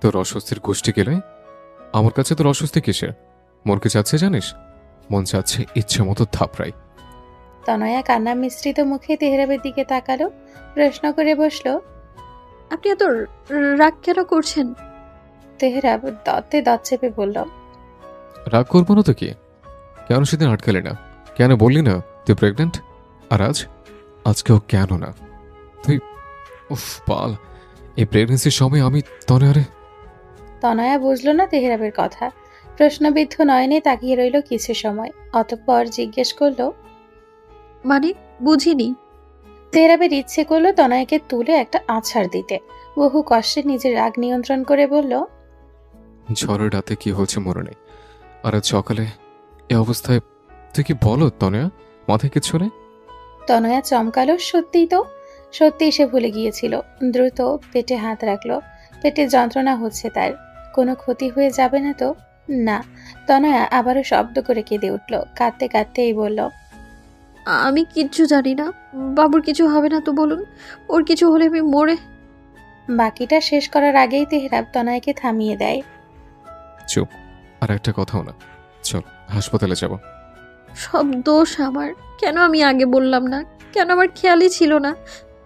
তোর অস্বস্তির গোষ্ঠী গেলে আমার কাছে তোর অস্বস্তি কিসের? মন কি চাচ্ছে জানিস? মন চাচ্ছে ইচ্ছে মতো থাপড়াই। তনয়া কান্না মিশ্রিত মুখে তেহরাবের দিকে তাকালো, প্রশ্ন করে বসল, আপনি এত রাগ কেন করছেন? তেহরাব দত্তে দত চেপে বলল, রাগ করবো না তো কি? কেন সেদিন আটকালি না? কেন বললি না তুই প্রেগনেন্ট? আর আজকেও কেন না? তুই উফ পাল, এই প্রেগনেন্সির সময় আমি তনয়ারে। তনয়া বুঝল না তেহরাবের কথা। প্রশ্নবিদ্ধ নয়নে তাকিয়ে রইল কিছু সময়, অতঃপর জিজ্ঞেস করলো, মানে বুঝিনি। তেহরাবের ইচ্ছে করলো তনয়াকে তুলে একটা আছাড় দিতে। বহু কষ্টে নিজের রাগ নিয়ন্ত্রণ করে বলল, ঝড়ের রাতে কি হয়েছে মনে নেই, আর আজ সকালে এ অবস্থায় তুই কি বলো তনয়া? মাথায় কিছু নেই? তনয়া চমকালো, সত্যিই তো, সত্যিই সে ভুলে গিয়েছিল। দ্রুত পেটে হাত রাখলো। পেটে যন্ত্রণা হচ্ছে তার, কোনো ক্ষতি হয়ে যাবে না তো? না। তনয়া আবারও শব্দ করে কেঁদে উঠল, কাঁদতে কাঁদতেই বলল, আমি কিচ্ছু জানি না, বাবুর কিছু হবে না তো বলুন, ওর কিছু হলে আমি মরে। বাকিটা শেষ করার আগেই তেহরাব তনয়াকে থামিয়ে দেয়। চুপ, আর একটা কথাও না। চল হাসপাতালে যাব। সব দোষ আমার, কেন আমি আগে বললাম না? কেন আমার খেয়ালই ছিল না?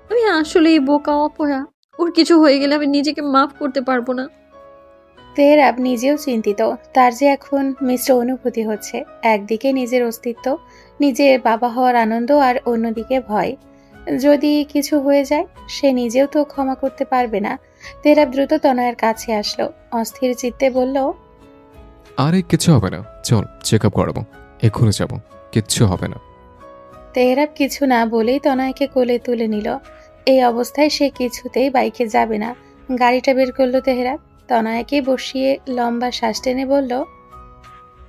আমি আসলেই বোকা, অপয়া। ওর কিছু হয়ে গেলে আমি নিজেকে মাফ করতে পারবো না। তেহরাব নিজেও চিন্তিত। তার যে এখন মিশ্র অনুভূতি হচ্ছে, একদিকে নিজের অস্তিত্ব, নিজের বাবা হওয়ার আনন্দ, আর অন্যদিকে ভয়। যদি কিছু হয়ে যায়, সে নিজেও তো ক্ষমা করতে পারবে না। তেহরাব দ্রুত তনয়ার কাছে আসলো, অস্থির চিত্তে বলল, আরে কিচ্ছু হবে না, চল চেক আপ করাবো, এক্ষুনি যাবো, কিচ্ছু হবে না। তেহরাব কিছু না বলেই তনয়াকে কোলে তুলে নিল। এই অবস্থায় সে কিছুতেই বাইকে যাবে না। গাড়িটা বের করলো তেহরাব, তনয়াকে বসিয়ে লম্বা শ্বাস টেনে বলল,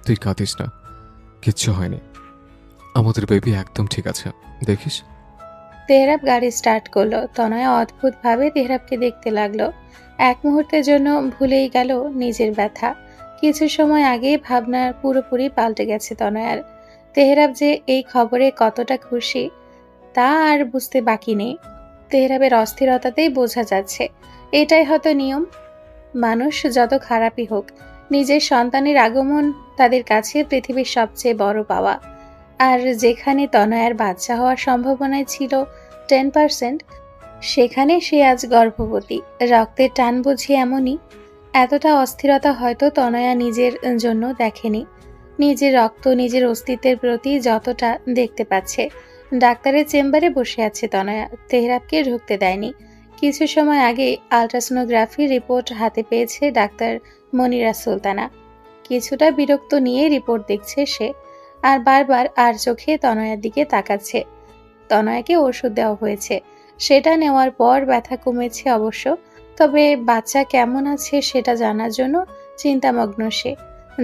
তুই কাঁদিস না, কিচ্ছু হয়নি, আমাদের বেবি একদম ঠিক আছে, দেখিস। তেহরাব গাড়ি স্টার্ট করলো। তনয়া অদ্ভুতভাবে তেহরাবকে দেখতে লাগলো। এক মুহূর্তের জন্য ভুলেই গেল নিজের ব্যথা। কিছু সময় আগে ভাবনা পুরোপুরি পাল্টে গেছে তনয়ার। তেহরাব যে এই খবরে কতটা খুশি তা আর বুঝতে বাকি নেই। তেহরাবের অস্থিরতাতেই বোঝা যাচ্ছে এটাই হয়তো নিয়ম। মানুষ যত খারাপই হোক, নিজের সন্তানের আগমন তাদের কাছে পৃথিবীর সবচেয়ে বড় পাওয়া। আর যেখানে তনয়ার বাচ্চা হওয়ার সম্ভাবনায় ছিল 10%, সেখানে সে আজ গর্ভবতী। রক্তের টান বুঝি এমনই। এতটা অস্থিরতা হয়তো তনয়া নিজের জন্য দেখেনি। নিজের রক্ত, নিজের অস্তিত্বের প্রতি যতটা দেখতে পাচ্ছে। ডাক্তারের চেম্বারে বসে আছে তনয়া। তেহরাবকে ঢুকতে দেয়নি। কিছু সময় আগে আলট্রাসোনোগ্রাফি রিপোর্ট হাতে পেয়েছে ডাক্তার মনিরা সুলতানা। কিছুটা বিরক্ত নিয়ে রিপোর্ট দেখছে সে, আর বারবার আর চোখে তনয়ার দিকে তাকাচ্ছে। তনয়াকে ওষুধ দেওয়া হয়েছে, সেটা নেওয়ার পর ব্যথা কমেছে অবশ্য। তবে বাচ্চা কেমন আছে সেটা জানার জন্য চিন্তামগ্ন সে।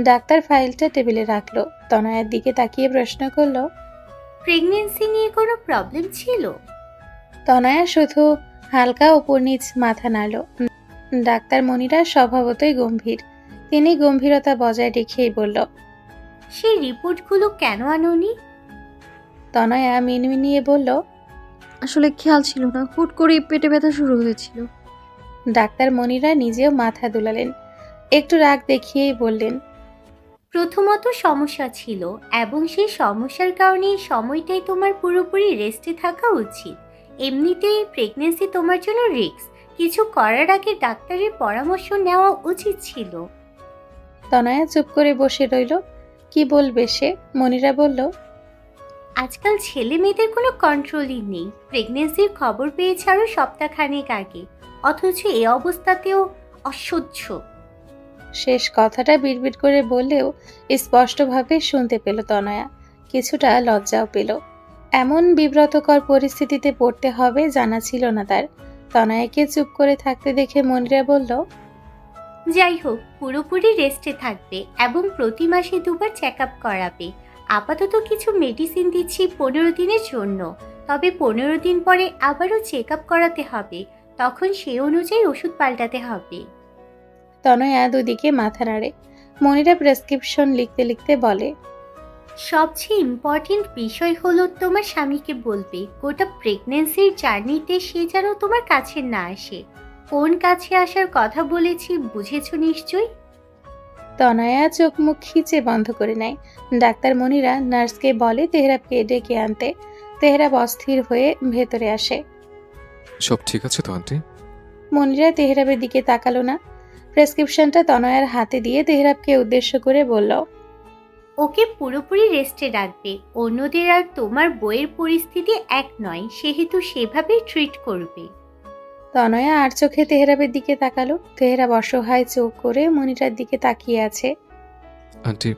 ডাক্তার ফাইলটা টেবিলে রাখলো। তনয়ার দিকে তাকিয়ে প্রশ্ন করলো, প্রেগনেন্সি নিয়ে কোনো প্রবলেম ছিল? তনয়া শুধু হালকা উপর নিচ মাথা নাড়ল। ডাক্তার মনিরা স্বভাবতই গম্ভীর। তিনি গম্ভীরতা বজায় রেখেই বলল, সেই রিপোর্টগুলো কেন আনোনি? তনয়া মিনমিনিয়ে বলল, আসলে খেয়াল ছিল না, হুট করেই পেটে ব্যথা শুরু হয়েছিল। ডাক্তার মনিরা নিজেও মাথা দুলালেন। একটু রাগ দেখিয়েই বললেন, প্রথমত সমস্যা ছিল এবং সেই সমস্যার কারণে এই সময়টাই তোমার পুরোপুরি রেস্টে থাকা উচিত। এমনিতেই প্রেগনেন্সি তোমার জন্য রিস্ক। কিছু করার আগে ডাক্তারের পরামর্শ নেওয়া উচিত ছিল। তনয়া চুপ করে বসে রইল। কি বলবে সে? মনিরা বলল, আজকাল ছেলে মেয়েদের কোনো কন্ট্রোলই নেই। প্রেগনেন্সির খবর পেয়েছে আরো সপ্তাহখানেক আগে, অথচ এই অবস্থাতেও অসহ্য। শেষ কথাটা বিড়বিড় করে বললেও স্পষ্টভাবে শুনতে পেল তনয়া। কিছুটা লজ্জাও পেল। এমন বিব্রতকর পরিস্থিতিতে পড়তে হবে জানা ছিল না তার। তনয়াকে চুপ করে থাকতে দেখে মনিরা বলল, যাই হোক, পুরোপুরি রেস্টে থাকবে এবং প্রতি মাসে 2 বার চেক আপ করাবে। আপাতত কিছু মেডিসিন দিচ্ছি 15 দিনের জন্য, তবে 15 দিন পরে আবারও চেক আপ করাতে হবে। তখন সেই অনুযায়ী ওষুধ পাল্টাতে হবে। তনয়া দুদিকে মাথা নাড়ে। মনিরা প্রেসক্রিপশন লিখতে লিখতে বলে, সবচেয়ে ইম্পর্টেন্ট বিষয় হলো তোমার স্বামীকে বলবে গোটা প্রেগনেন্সির জার্নিতে সে যেন তোমার কাছে না আসে। কোন কাছে আসার কথা বলেছি বুঝেছো নিশ্চয়ই? তনয়া চোখ মুখ খিচে বন্ধ করে নেয়। ডাক্তার মনিরা নার্সকে বলে তেহরাবকে ডেকে আনতে। তেহরাব অস্থির হয়ে ভেতরে আসে। সব ঠিক আছে তো আন্টি? মনিরা তেহরাবের দিকে তাকালো না। প্রেসক্রিপশনটা তনয়ার হাতে দিয়ে তেহরাবকে উদ্দেশ্য করে বলল, ওকে পুরোপুরি রেস্টে রাখবে। অন্যদের আর তোমার বইয়ের পরিস্থিতি এক নয়, সেহেতু সেভাবেই ট্রিট করবে। তনয়া আর চোখে তেহরাবের দিকে তাকালো। তেহরাব অসহায় চোখ করে মনিরার দিকে তাকিয়ে আছে। আন্টি,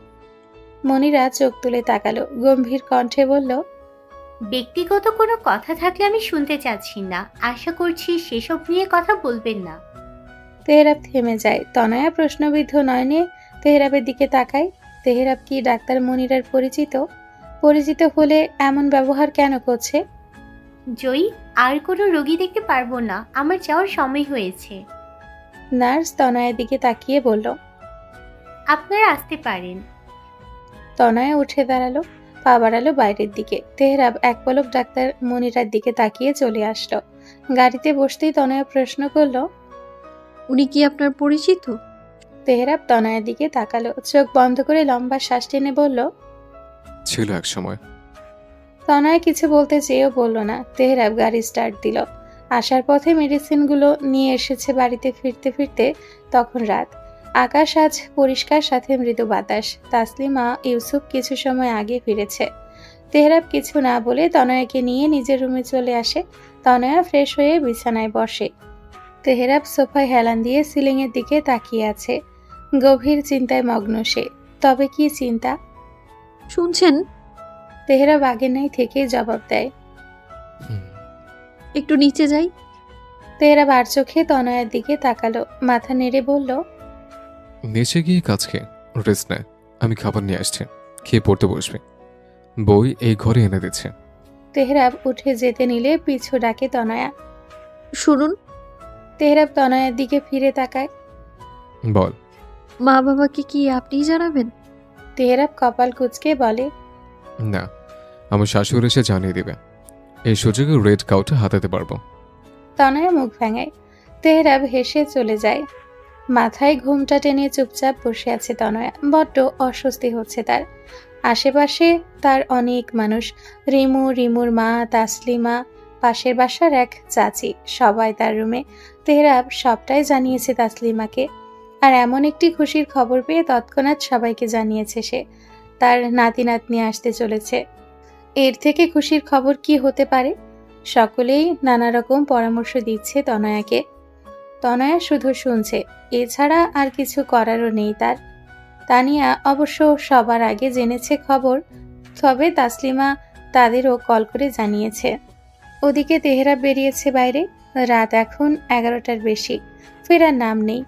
মনিরা চোখ তুলে তাকালো, গম্ভীর কণ্ঠে বলল, ব্যক্তিগত কোনো কথা থাকলে আমি শুনতে চাচ্ছি না। আশা করছি সেসব নিয়ে কথা বলবেন না। তেহরাব থেমে যায়। তনয়া প্রশ্নবিদ্ধ নয়নে তেহরাবের দিকে তাকায়। তেহরাব কি ডাক্তার মনিরার পরিচিত? পরিচিত হলে এমন ব্যবহার কেন করছে? জয়ী, আর কোনো রোগী দেখতে পারবো না, আমার যাওয়ার সময় হয়েছে। নার্স তনয়ার দিকে তাকিয়ে বলল, আপনারা আসতে পারেন। তনয়া উঠে দাঁড়ালো, পা বাড়ালো বাইরের দিকে। তেহরাব এক পলক ডাক্তার মনিরার দিকে তাকিয়ে চলে আসলো। গাড়িতে বসতেই তনয়া প্রশ্ন করলো, উনি কি আপনার পরিচিত? তেহরাব তনয়ার দিকে তাকালো, চোখ বন্ধ করে লম্বা শ্বাস টেনে বলল, ছিল এক সময়। তনয়া কিছু বলতে চেয়েও বলল না। তেহরাব গাড়ি স্টার্ট দিল। আসার পথে মেডিসিনগুলো নিয়ে এসেছে। বাড়িতে ফিরতে ফিরতে তখন রাত। আকাশ আজ পরিষ্কার, সাথে মৃদু বাতাস। তাসলিমা ইউসুফ কিছু সময় আগে ফিরেছে। তেহরাব কিছু না বলে তনয়াকে নিয়ে নিজের রুমে চলে আসে। তনয়া ফ্রেশ হয়ে বিছানায় বসে। তেহরাব সোফায় হেলান দিয়ে সিলিংয়ের দিকে তাকিয়ে আছে। গভীর চিন্তায় মগ্ন সে। তবে কি চিন্তা? শুনছেন? তেহরাব আগের নাই থেকে জবাব দেয়। একটু নিচে যাই। তেহরাব আর চোখে তনয়ার দিকে তাকালো, মাথা নেড়ে বলল, নিচে গিয়ে কাজ খেয়ে রেস্ট নেয়। আমি খাবার নিয়ে আসছি, খেয়ে পড়তে বসবে। বই এই ঘরে এনে দিচ্ছে। তেহরাব উঠে যেতে নিলে পিছু ডাকে তনয়া। শুনুন, তেহরাব তনয়ার দিকে ফিরে তাকায়। বল। মা বাবাকে কি আপনিই জানাবেন? তেহরাব কপাল কুঁচকে বলে, না, আমার শাশুড়ি এসে জানিয়ে দিবে। এই সুযোগে রেড কাউটা হাতাতে পারবো। তনয়া মুখ ভেঙায়। তেহরাব হেসে চলে যায়। মাথায় ঘুমটা টেনে চুপচাপ বসে আছে তনয়া। বড্ড অস্বস্তি হচ্ছে তার। আশেপাশে তার অনেক মানুষ, রিমু, রিমুর মা, তাসলিমা, পাশের বাসার এক চাচি, সবাই তার রুমে। তেহরাব সবটাই জানিয়েছে তাসলিমাকে। আর এমন একটি খুশির খবর পেয়ে তৎক্ষণাৎ সবাইকে জানিয়েছে সে তার নাতি নাতনি আসতে চলেছে। এর থেকে খুশির খবর কি হতে পারে? সকলেই নানা রকম পরামর্শ দিচ্ছে তনয়াকে। তনয়া শুধু শুনছে, এছাড়া আর কিছু করারও নেই তার। তানিয়া অবশ্য সবার আগে জেনেছে খবর, তবে তাসলিমা তাদেরও কল করে জানিয়েছে। ওদিকে তেহরাব বেরিয়েছে বাইরে। রাত এখন 11টার বেশি, ফেরার নাম নেই।